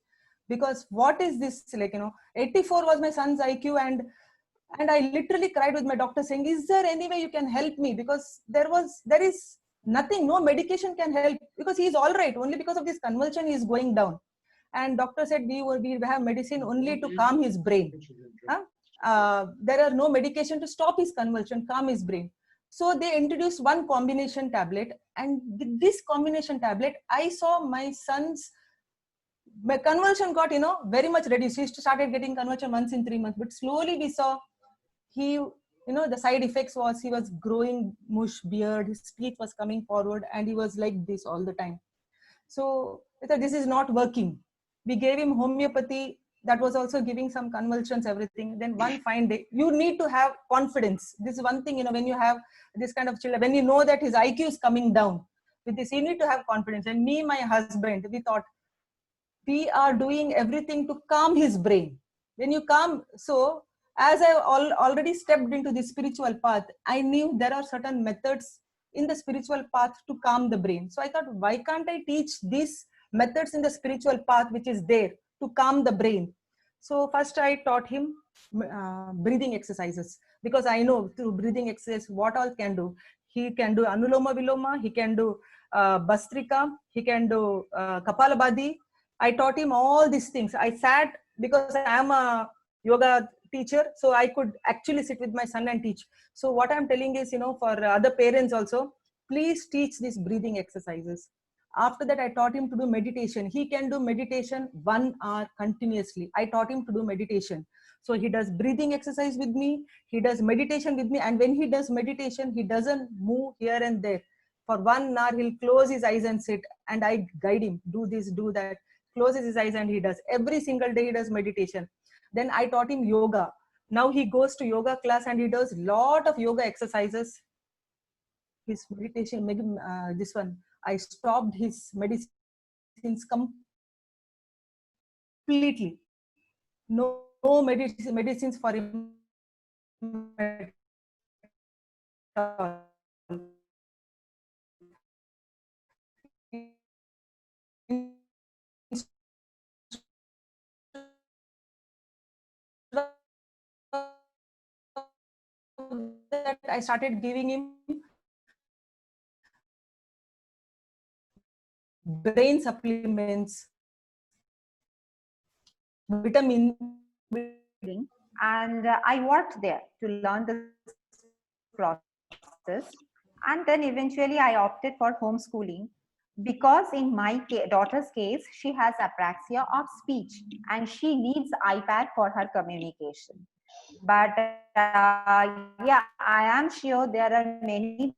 [SPEAKER 3] Because what is this, 84 was my son's IQ, and I literally cried with my doctor saying, is there any way you can help me? Because there is nothing, no medication can help, because he is all right. Only because of this convulsion he is going down. And doctor said, we have medicine only to calm his brain. There are no medication to stop his convulsion, calm his brain. So they introduced one combination tablet, and with this combination tablet, I saw my convulsion got, very much reduced. He started getting convulsion once in 3 months, but slowly we saw the side effects was he was growing mush beard, his teeth was coming forward, and he was like this all the time. So we thought this is not working. We gave him homeopathy, that was also giving some convulsions, everything. Then one fine day, you need to have confidence. This is one thing, when you have this kind of children, when you know that his IQ is coming down, with this, you need to have confidence. And me, my husband, we thought, we are doing everything to calm his brain. When you calm, so as I already stepped into the spiritual path, I knew there are certain methods in the spiritual path to calm the brain. So I thought, why can't I teach these methods in the spiritual path which is there to calm the brain? So first I taught him breathing exercises, because I know through breathing exercise what all can do. He can do Anuloma Viloma, he can do Bastrika, he can do Kapalabhati. I taught him all these things. I sat, because I am a yoga teacher, so I could actually sit with my son and teach. So what I'm telling is, for other parents also, please teach these breathing exercises. After that, I taught him to do meditation. He can do meditation 1 hour continuously. I taught him to do meditation. So he does breathing exercise with me. He does meditation with me. And when he does meditation, he doesn't move here and there. For 1 hour, he'll close his eyes and sit. And I guide him, do this, do that. Closes his eyes and he does. Every single day he does meditation. Then I taught him yoga. Now he goes to yoga class and he does lot of yoga exercises. His meditation, this one, I stopped his medicines completely. No medicines for him. all. That I started giving him brain supplements, vitamin.
[SPEAKER 2] And I worked there to learn this process. And then eventually I opted for homeschooling because in my daughter's case, she has apraxia of speech and she needs iPad for her communication. But yeah, I am sure there are many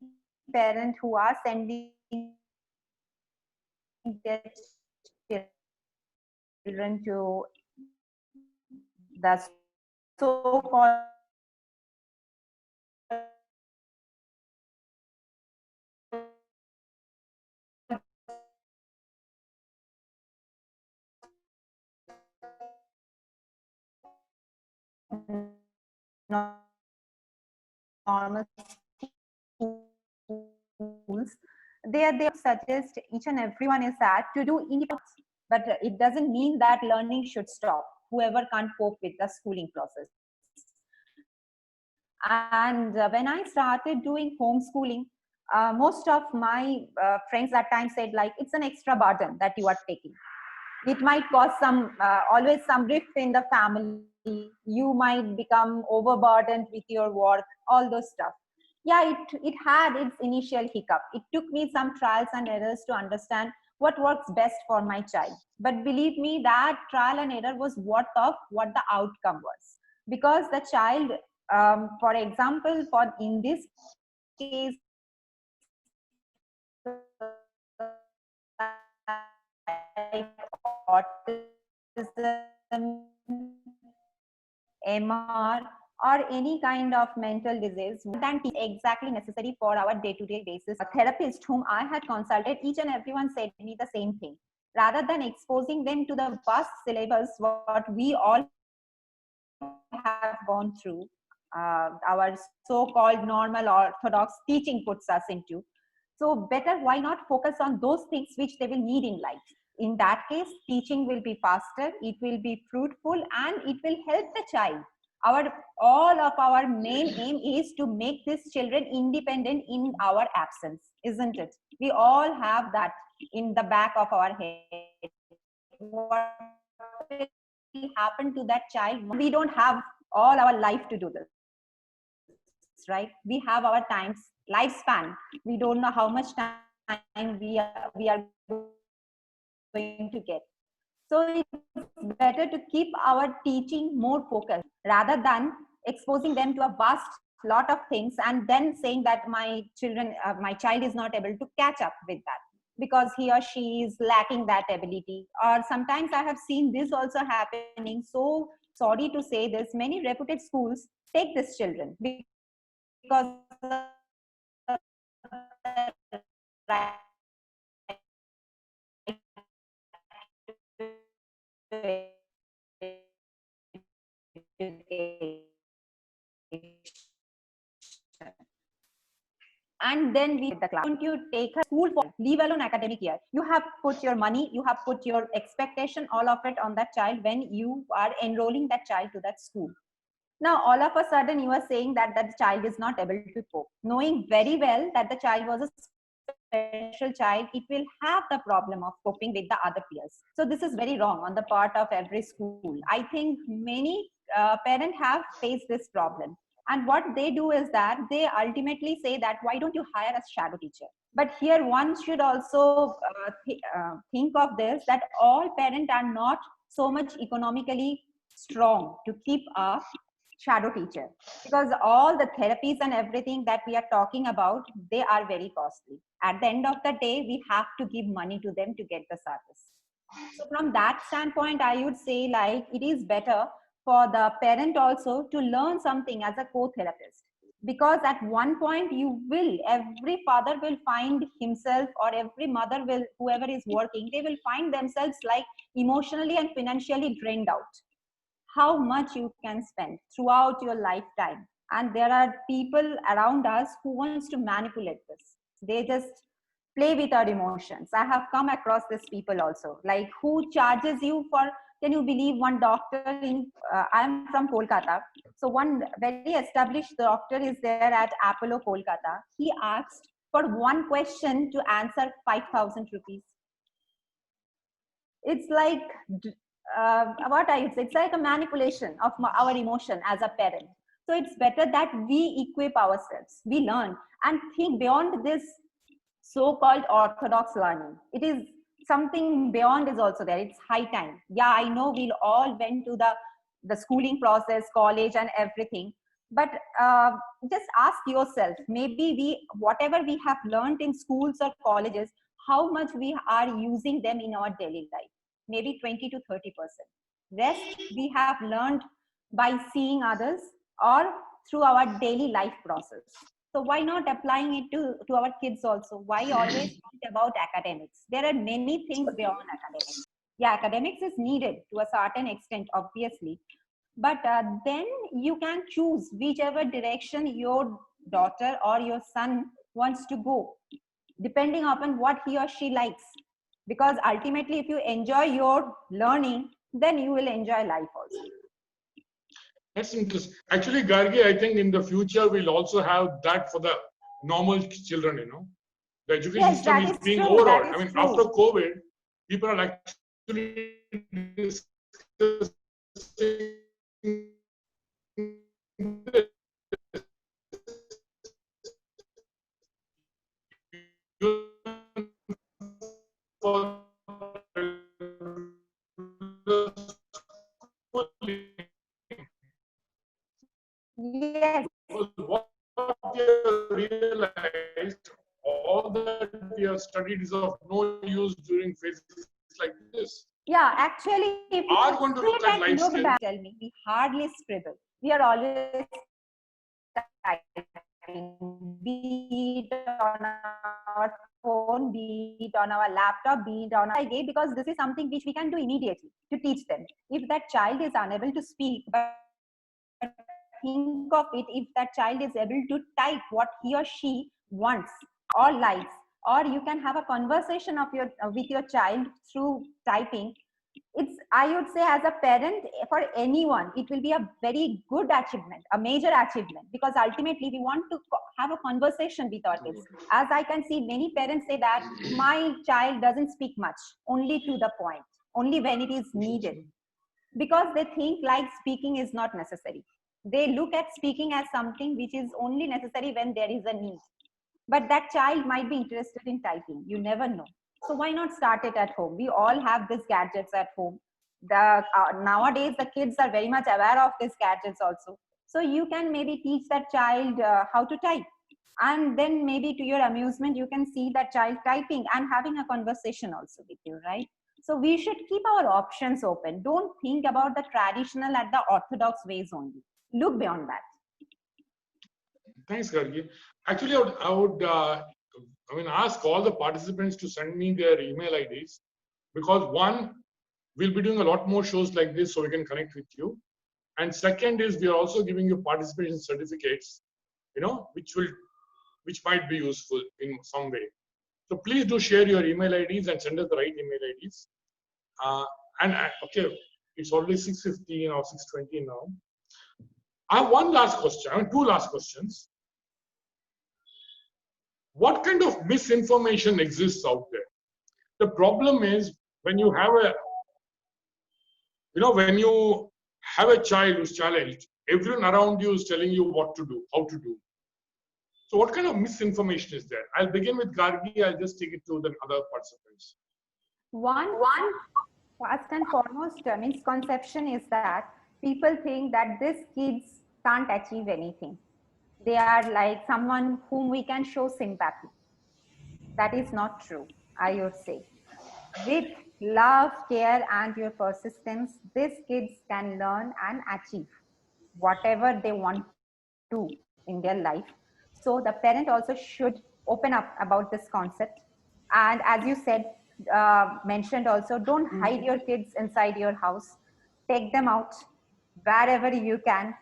[SPEAKER 2] parents who are sending their children to the so-called normal schools. They suggest each and everyone is that to do independent, but it doesn't mean that learning should stop. Whoever can't cope with the schooling process. And when I started doing homeschooling, most of my friends at times said like it's an extra burden that you are taking. It might cause some always some rift in the family. You might become overburdened with your work, all those stuff. Yeah, it had its initial hiccup. It took me some trials and errors to understand what works best for my child. But believe me, that trial and error was worth of what the outcome was. Because the child, for example, for in this case, like autism, MR, or any kind of mental disease than exactly necessary for our day-to-day basis. A therapist whom I had consulted, each and everyone said me the same thing. Rather than exposing them to the vast syllabus, what we all have gone through, our so-called normal orthodox teaching puts us into. So better, why not focus on those things which they will need in life? In that case, teaching will be faster, it will be fruitful, and it will help the child. All of our main aim is to make these children independent in our absence, isn't it? We all have that in the back of our head. What will happen to that child? We don't have all our life to do this, right? We have our times lifespan. We don't know how much time we are going to get. So it's better to keep our teaching more focused rather than exposing them to a vast lot of things and then saying that my child is not able to catch up with that because he or she is lacking that ability. Or sometimes I have seen this also happening. So sorry to say this, many reputed schools take these children because and then we the class. Don't you take a school for leave alone academic year? You have put your money, you have put your expectation, all of it on that child when you are enrolling that child to that school. Now, all of a sudden, you are saying that that child is not able to cope, knowing very well that the child was a special child, it will have the problem of coping with the other peers. So this is very wrong on the part of every school. I think many parents have faced this problem. And what they do is that they ultimately say that, why don't you hire a shadow teacher? But here one should also think of this, that all parents are not so much economically strong to keep a shadow teacher, because all the therapies and everything that we are talking about, they are very costly. At the end of the day, we have to give money to them to get the service. So from that standpoint, I would say like it is better for the parent also to learn something as a co-therapist, because at one point every father will find himself, or every mother will, whoever is working, they will find themselves like emotionally and financially drained out. How much you can spend throughout your lifetime. And there are people around us who wants to manipulate this. They just play with our emotions. I have come across these people also, like who charges you for, can you believe one doctor in, I'm from Kolkata. So one very established doctor is there at Apollo Kolkata. He asked for one question to answer 5,000 rupees. It's like, what I say, it's like a manipulation of our emotion as a parent. So it's better that we equip ourselves, we learn and think beyond this so-called orthodox learning. It is something beyond is also there. It's high time. Yeah, I know we'll all went to the schooling process, college and everything. But just ask yourself, maybe whatever we have learned in schools or colleges, how much we are using them in our daily life? Maybe 20 to 30%. Rest we have learned by seeing others or through our daily life process. So why not applying it to our kids also? Why always think about academics? There are many things beyond academics. Yeah, academics is needed to a certain extent, obviously. But then you can choose whichever direction your daughter or your son wants to go, depending upon what he or she likes. Because ultimately, if you enjoy your learning, then you will enjoy life also.
[SPEAKER 1] That's interesting. Actually, Gargi, I think in the future we'll also have that for the normal children, you know. The education
[SPEAKER 2] Yes,
[SPEAKER 1] system
[SPEAKER 2] that
[SPEAKER 1] is
[SPEAKER 2] is
[SPEAKER 1] being
[SPEAKER 2] true.
[SPEAKER 1] overhauled.
[SPEAKER 2] That
[SPEAKER 1] I
[SPEAKER 2] is
[SPEAKER 1] mean,
[SPEAKER 2] true.
[SPEAKER 1] after COVID, people are actually discussing for
[SPEAKER 2] Yes,
[SPEAKER 1] what we have realized, all that we have studied is of no use during phases like this.
[SPEAKER 2] yeah, actually, if you
[SPEAKER 1] Are going to look
[SPEAKER 2] sit
[SPEAKER 1] at
[SPEAKER 2] and
[SPEAKER 1] life
[SPEAKER 2] look
[SPEAKER 1] skills.
[SPEAKER 2] back, tell me, we hardly scribble. We are always typing, be it on our phone, be it on our laptop, be it on our game, because this is something which we can do immediately to teach them. If that child is unable to speak, but think of it, if that child is able to type what he or she wants or likes, or you can have a conversation of your with your child through typing. It's, I would say, as a parent, for anyone it will be a very good achievement, a major achievement, because ultimately we want to have a conversation with our kids. As I can see, many parents say that my child doesn't speak much, only to the point, only when it is needed, because they think like speaking is not necessary. They look at speaking as something which is only necessary when there is a need. But that child might be interested in typing. You never know. So why not start it at home? We all have these gadgets at home. Nowadays, the kids are very much aware of these gadgets also. So you can maybe teach that child how to type. And then maybe to your amusement, you can see that child typing and having a conversation also with you, right? So we should keep our options open. Don't think about the traditional and the orthodox ways only. Look beyond that.
[SPEAKER 1] Thanks, Gargi. Actually, I mean, ask all the participants to send me their email IDs, because one, we'll be doing a lot more shows like this so we can connect with you. And second is we are also giving you participation certificates, you know, which might be useful in some way. So please do share your email IDs and send us the right email IDs. Okay, it's already 6:15 or 6:20 now. I have one last question. I have two last questions. What kind of misinformation exists out there? The problem is when you have when you have a child who's challenged, everyone around you is telling you what to do, how to do. So what kind of misinformation is there? I'll begin with Gargi. I'll just take it to the other participants.
[SPEAKER 2] One first and foremost misconception is that people think that these kids can't achieve anything. They are like someone whom we can show sympathy. That is not true, I would say. With love, care, and your persistence, these kids can learn and achieve whatever they want to in their life. So the parent also should open up about this concept. And as you said, mentioned also, don't hide your kids inside your house. Take them out wherever you can.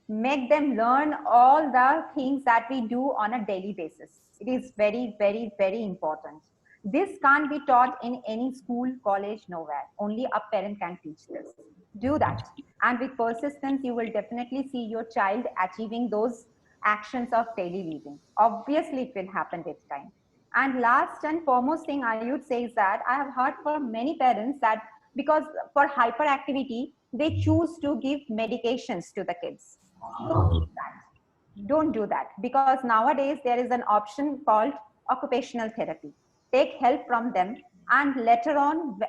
[SPEAKER 2] make them learn all the things that we do on a daily basis. It is very, very, very important. This can't be taught in any school, college, nowhere. Only a parent can teach this. Do that. And with persistence, you will definitely see your child achieving those actions of daily living. Obviously, it will happen with time. And last and foremost thing I would say is that I have heard from many parents that because for hyperactivity, they choose to give medications to the kids. Don't do that. Don't do that, because nowadays there is an option called occupational therapy. Take help from them, and later on,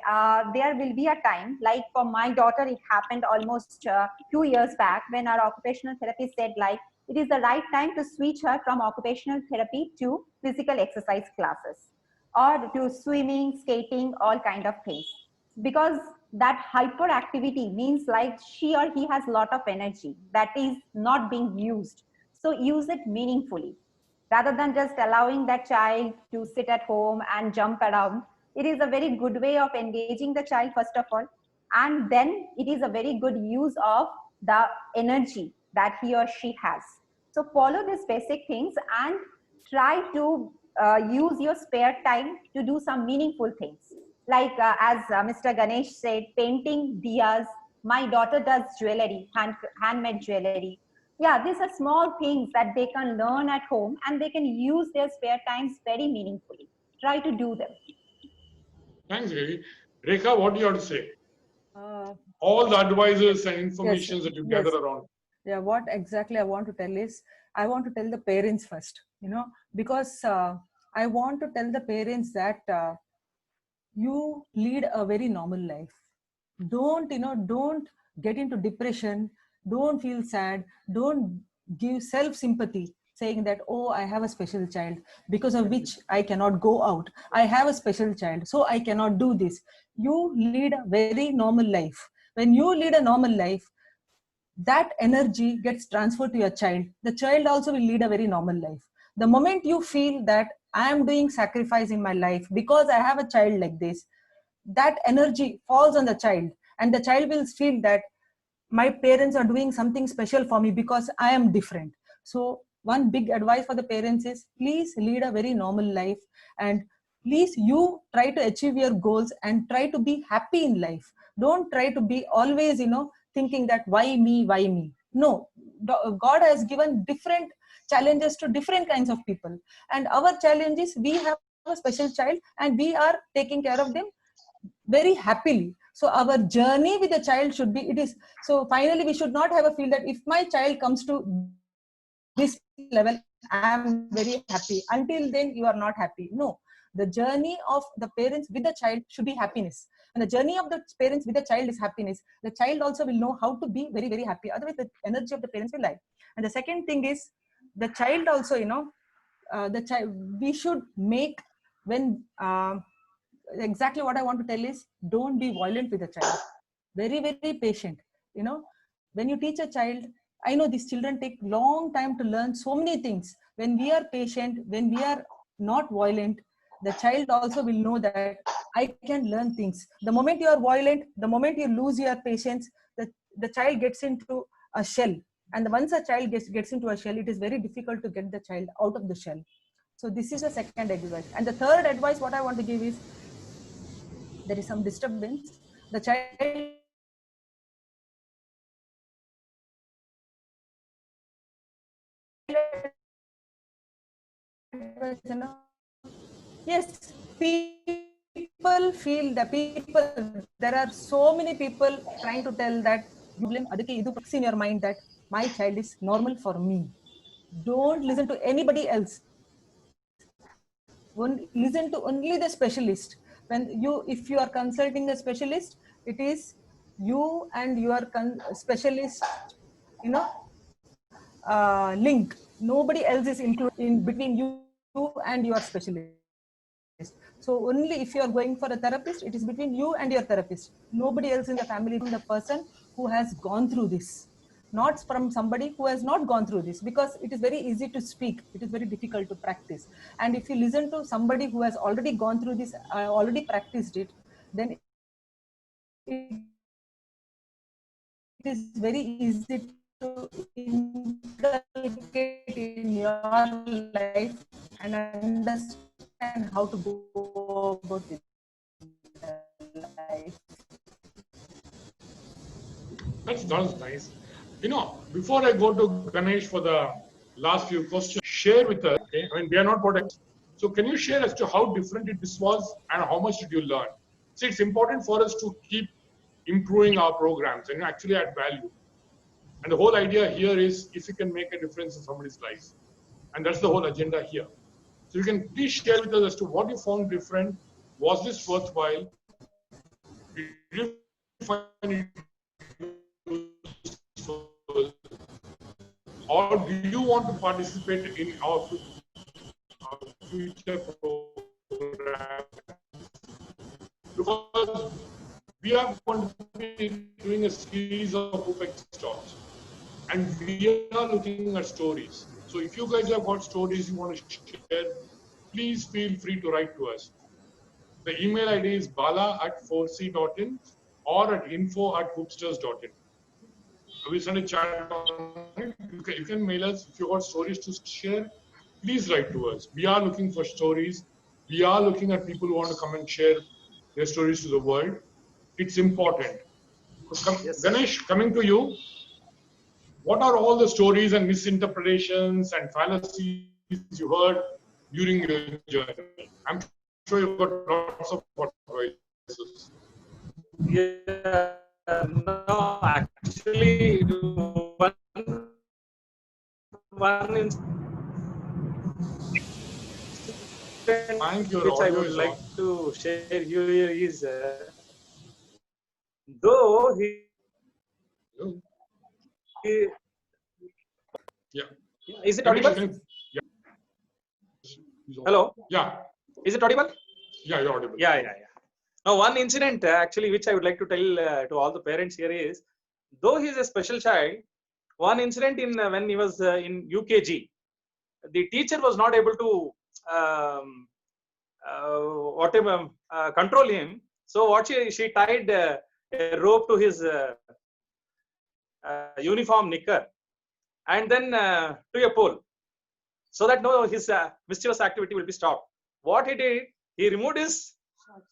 [SPEAKER 2] there will be a time, like for my daughter, it happened almost 2 years back when our occupational therapist said, like, it is the right time to switch her from occupational therapy to physical exercise classes or to swimming, skating, all kind of things. Because that hyperactivity means like she or he has a lot of energy that is not being used. So use it meaningfully rather than just allowing that child to sit at home and jump around. It is a very good way of engaging the child, first of all. And then it is a very good use of the energy that he or she has. So follow these basic things and try to use your spare time to do some meaningful things. Like as Mr. Ganesh said, painting diyas. My daughter does jewelry, handmade jewelry. Yeah, these are small things that they can learn at home and they can use their spare times very meaningfully. Try to do them.
[SPEAKER 1] Thanks, Gary. Rekha, what do you have to say?
[SPEAKER 3] Uh,
[SPEAKER 1] All the advices and information
[SPEAKER 3] Yes,
[SPEAKER 1] that you
[SPEAKER 3] yes.
[SPEAKER 1] gather around.
[SPEAKER 3] Yeah, what exactly I want to tell is, I want to tell the parents first, because I want to tell the parents that you lead a very normal life. Don't get into depression. Don't feel sad. Don't give self sympathy saying that, oh, I have a special child because of which I cannot go out. I have a special child, so I cannot do this. You lead a very normal life. When you lead a normal life, that energy gets transferred to your child. The child also will lead a very normal life. The moment you feel that I am doing sacrifice in my life because I have a child like this, that energy falls on the child, and the child will feel that my parents are doing something special for me because I am different. So one big advice for the parents is, please lead a very normal life, and please you try to achieve your goals and try to be happy in life. Don't try to be always thinking that why me. No, God has given different challenges to different kinds of people, and our challenge is we have a special child and we are taking care of them very happily. So our journey with the child should be, it is, so finally we should not have a feel that if my child comes to this level, I am very happy. Until then you are not happy. No, the journey of the parents with the child should be happiness, and the journey of the parents with the child is happiness. The child also will know how to be very, very happy, otherwise the energy of the parents will lie. And the second thing is, the child also, the child, we should make, when exactly what I want to tell is, don't be violent with the child. Very, very patient. When you teach a child, I know these children take long time to learn so many things. When we are patient, when we are not violent, the child also will know that I can learn things. The moment you are violent, the moment you lose your patience, the child gets into a shell. And once a child gets into a shell, it is very difficult to get the child out of the shell. So this is the second advice. And the third advice, what I want to give is, there is some disturbance. The child, yes, people feel, the people, there are so many people trying to tell that you blame adike idu fix in your mind that my child is normal for me. Don't listen to anybody else. Listen to only the specialist. When you, if you are consulting a specialist, it is you and your specialist, you know link. Nobody else is included in between you and your specialist. So only if you are going for a therapist, it is between you and your therapist. Nobody else in the family, from the person who has gone through this, not from somebody who has not gone through this, because it is very easy to speak, it is very difficult to practice. And if you listen to somebody who has already gone through this, already practiced it, then it is very easy to to inculcate in your life and understand how to go about with life.
[SPEAKER 1] That's nice. You know, before I go to Ganesh for the last few questions, share with us. Okay, I mean, we are not products. So, can you share as to how different this was and how much did you learn? See, it's important for us to keep improving our programs and actually add value. And the whole idea here is if you can make a difference in somebody's life. And that's the whole agenda here. So, you can please share with us as to what you found different. Was this worthwhile? Did you find it useful? Or do you want to participate in our future program? Because we are going to be doing a series of OPEX talks and we are looking at stories. So if you guys have got stories you want to share, please feel free to write to us. The email ID is bala@4c.in or at info@hoopsters.in. We send a chat on it. You can mail us if you got stories to share. Please write to us. We are looking for stories. We are looking at people who want to come and share their stories to the world. It's important.
[SPEAKER 4] Yes.
[SPEAKER 1] Ganesh, coming to you. What are all the stories and misinterpretations and fallacies you heard during your journey? I'm sure you've got lots of advices.
[SPEAKER 4] Yeah, no, actually, one incident
[SPEAKER 1] Thank you. Your
[SPEAKER 4] which I
[SPEAKER 1] audio
[SPEAKER 4] would
[SPEAKER 1] is
[SPEAKER 4] like
[SPEAKER 1] on.
[SPEAKER 4] to share here is, though he,
[SPEAKER 1] Yeah.
[SPEAKER 4] is it
[SPEAKER 1] Ganesh,
[SPEAKER 4] audible?
[SPEAKER 1] yeah.
[SPEAKER 4] Hello,
[SPEAKER 1] Yeah.
[SPEAKER 4] is it audible?
[SPEAKER 1] Yeah, you're audible.
[SPEAKER 4] Yeah. Now, one incident actually which I would like to tell to all the parents here is, though he is a special child, one incident in when he was in UKG, the teacher was not able to whatever control him. So what she tied a rope to his uniform knicker and then to a pole, so that no his mischievous activity will be stopped. What he did, he removed his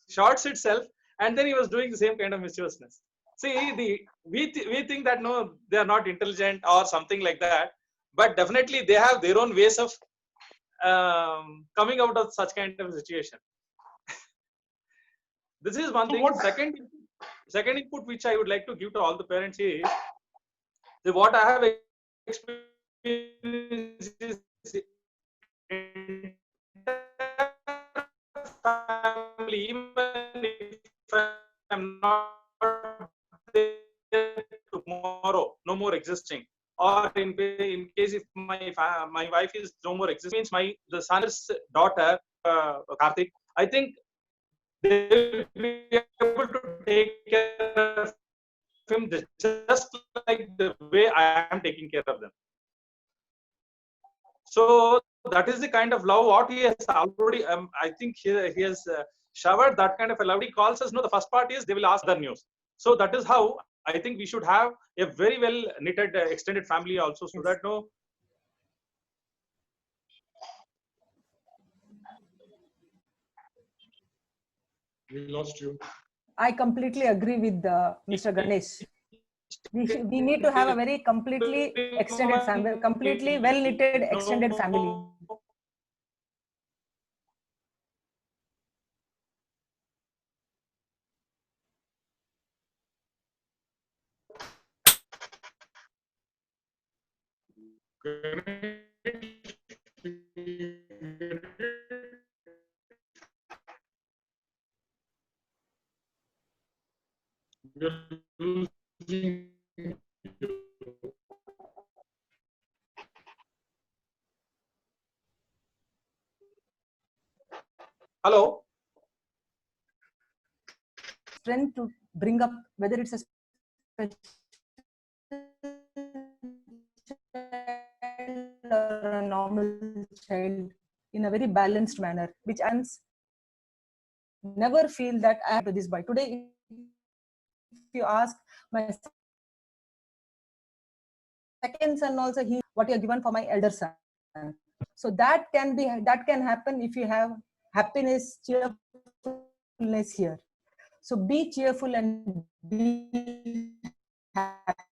[SPEAKER 4] shorts itself, and then he was doing the same kind of mischievousness. See, we think that no, they are not intelligent or something like that, but definitely they have their own ways of coming out of such kind of situation. This is one
[SPEAKER 1] So
[SPEAKER 4] thing.
[SPEAKER 1] what-
[SPEAKER 4] Second input which I would like to give to all the parents is what I have experienced is family, even if I'm not there tomorrow, no more existing, or in case if my wife is no more existing, means the son's daughter Karthik, I think they will be able to take care of him just like the way I am taking care of them. So that is the kind of love what he has already. I think he has showered that kind of a love. He calls us. No, the first part is they will ask the news. So that is how I think we should have a very well knitted extended family also, so that no.
[SPEAKER 1] We lost you.
[SPEAKER 3] I completely agree with Mr. Ganesh. We need to have a very completely extended family, completely well knitted extended family.
[SPEAKER 1] We're losing you.
[SPEAKER 4] Hello.
[SPEAKER 3] Strength to bring up, whether it's a special child or a normal child, in a very balanced manner, which ends never feel that I have to this boy. Today, if you ask my son, second son also, he what you are given for my elder son. So that can happen if you have happiness, cheerfulness here. So be cheerful and be happy.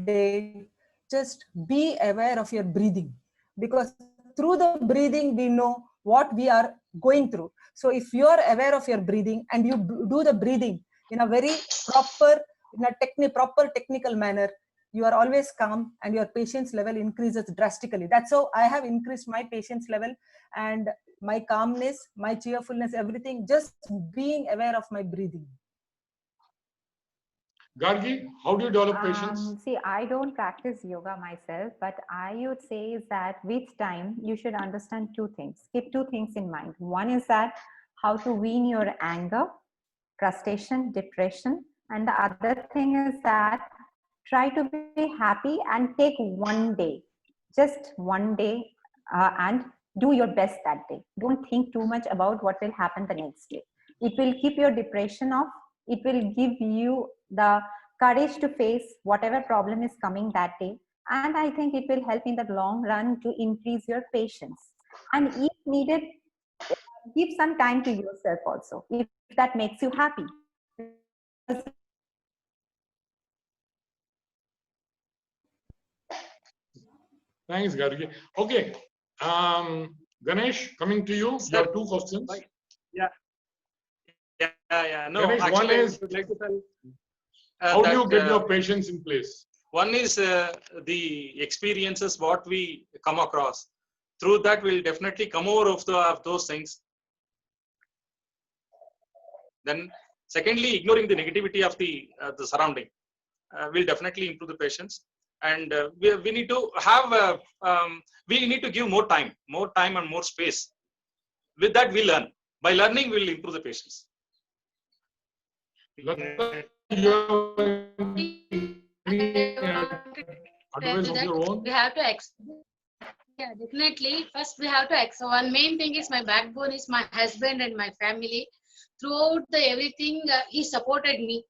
[SPEAKER 3] Day, just be aware of your breathing, because through the breathing we know what we are going through. So if you are aware of your breathing and you do the breathing in a very proper, in a proper technical manner, you are always calm and your patience level increases drastically. That's how I have increased my patience level and my calmness, my cheerfulness, everything, just being aware of my breathing.
[SPEAKER 1] Gargi, how do you develop patience?
[SPEAKER 2] See, I don't practice yoga myself, but I would say is that with time, you should understand two things. Keep two things in mind. One is that how to wean your anger, frustration, depression. And the other thing is that try to be happy and take one day, just one day, and do your best that day. Don't think too much about what will happen the next day. It will keep your depression off. It will give you the courage to face whatever problem is coming that day. And I think it will help in the long run to increase your patience. And if needed, give some time to yourself also, if that makes you happy.
[SPEAKER 1] Thanks, Gargi. Okay. Ganesh, coming to you.
[SPEAKER 4] Sir.
[SPEAKER 1] You have two questions.
[SPEAKER 4] Yeah. No,
[SPEAKER 1] Ganesh,
[SPEAKER 4] actually,
[SPEAKER 1] one is,
[SPEAKER 4] I would like to tell,
[SPEAKER 1] how do you
[SPEAKER 4] that,
[SPEAKER 1] get your patience in place?
[SPEAKER 4] one is the experiences what we come across. Through that, we'll definitely come over of those things. Then, secondly, ignoring the negativity of the surrounding will definitely improve the patience. And we need to have we need to give more time and more space. With that, we learn. By learning, we'll improve the patience.
[SPEAKER 1] Lata, you have any advice of your own?
[SPEAKER 5] We have to yeah, definitely. First, we have to accept. One main thing is my backbone is my husband and my family. Throughout the everything, he supported me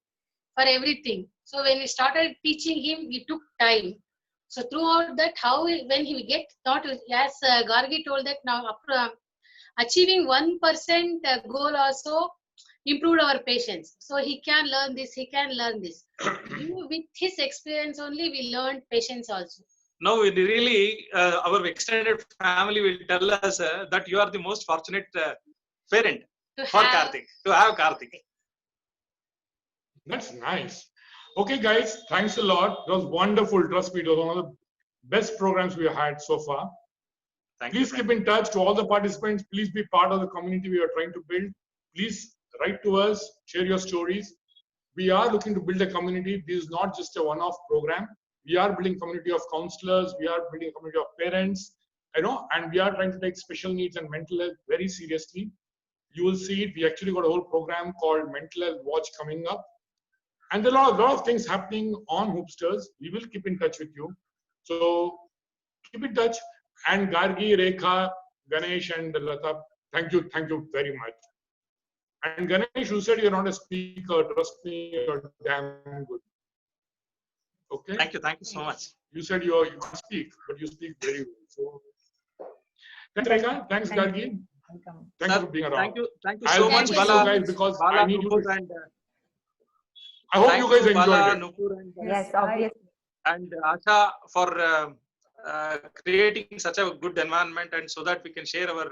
[SPEAKER 5] for everything. So when we started teaching him, it took time. So throughout that, when he get not as Gargi told that now achieving 1% goal also improved our patience. So he can learn this. He can learn this. With his experience only, we learned patience also.
[SPEAKER 4] No, we really, our extended family will tell us that you are the most fortunate parent for Karthik, to have Karthik.
[SPEAKER 1] That's nice. Okay, guys, thanks a lot. It was wonderful. Trust me, it was one of the best programs we had so far. Please keep in touch to all the participants. Please be part of the community we are trying to build. Please write to us, share your stories. We are looking to build a community. This is not just a one-off program. We are building a community of counselors. We are building a community of parents, and we are trying to take special needs and mental health very seriously. You will see it. We actually got a whole program called Mental Health Watch coming up. And there are a lot of things happening on Hoopsters. We will keep in touch with you. So keep in touch. And Gargi, Rekha, Ganesh, and Lata, thank you very much. And Ganesh, you said you're not a speaker. Trust me, you're damn good. Okay.
[SPEAKER 4] Thank you so much.
[SPEAKER 1] You said you can't speak, but you speak very well. So thanks, Rekha. Thanks, Gargi. Thank you for being around.
[SPEAKER 4] Thank you so much, Bala.
[SPEAKER 1] Guys, because
[SPEAKER 4] Bala,
[SPEAKER 1] I need you.
[SPEAKER 4] Nupur, and,
[SPEAKER 1] I hope you guys enjoyed
[SPEAKER 4] Bala,
[SPEAKER 1] it.
[SPEAKER 4] Nupur, and,
[SPEAKER 2] Yes, obviously.
[SPEAKER 4] and Asha for creating such a good environment, and so that we can share our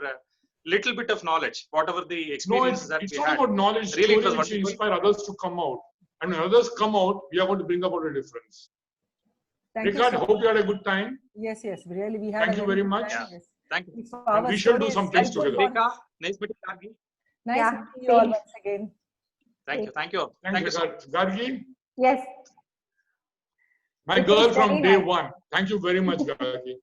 [SPEAKER 4] little bit of knowledge, whatever the experiences that
[SPEAKER 1] it's
[SPEAKER 4] we
[SPEAKER 1] not
[SPEAKER 4] had.
[SPEAKER 1] about knowledge.
[SPEAKER 4] Really, it was
[SPEAKER 1] stories which
[SPEAKER 4] wonderful.
[SPEAKER 1] inspire others to come out. And when others come out, we are going to bring about a difference.
[SPEAKER 3] Thank
[SPEAKER 1] Ricard,
[SPEAKER 3] you.
[SPEAKER 1] hope you had a good time.
[SPEAKER 3] Yes, really, we had.
[SPEAKER 1] Thank you very much.
[SPEAKER 3] Time, yes.
[SPEAKER 4] Thank you.
[SPEAKER 1] And we shall do some things together.
[SPEAKER 4] Rekha, nice meeting you.
[SPEAKER 3] Nice
[SPEAKER 2] Yeah,
[SPEAKER 3] meeting you all
[SPEAKER 2] same.
[SPEAKER 3] once again.
[SPEAKER 4] Thank you.
[SPEAKER 1] Thanks,
[SPEAKER 4] Thank you so much.
[SPEAKER 1] Ricard. Gargi,
[SPEAKER 2] Yes.
[SPEAKER 1] my
[SPEAKER 2] It
[SPEAKER 1] girl
[SPEAKER 2] was
[SPEAKER 1] from
[SPEAKER 2] very
[SPEAKER 1] day
[SPEAKER 2] nice.
[SPEAKER 1] one. Thank you very much, Gargi.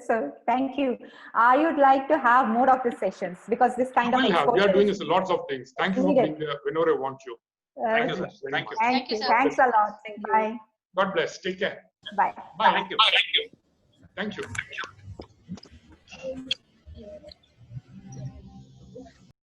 [SPEAKER 2] So thank you. I would like to have more of these sessions because this kind
[SPEAKER 1] We
[SPEAKER 2] of
[SPEAKER 1] will have. We are
[SPEAKER 2] exposure
[SPEAKER 1] doing
[SPEAKER 2] is
[SPEAKER 1] lots of things. Thank you for
[SPEAKER 2] needed.
[SPEAKER 1] being there whenever I want you.
[SPEAKER 4] Thank you, sir. Thank you.
[SPEAKER 2] Thank you.
[SPEAKER 5] sir.
[SPEAKER 2] Thanks a lot.
[SPEAKER 5] Thank you.
[SPEAKER 2] Bye.
[SPEAKER 1] God bless. Take care.
[SPEAKER 2] Bye.
[SPEAKER 1] Bye.
[SPEAKER 4] Thank you.
[SPEAKER 1] Thank you.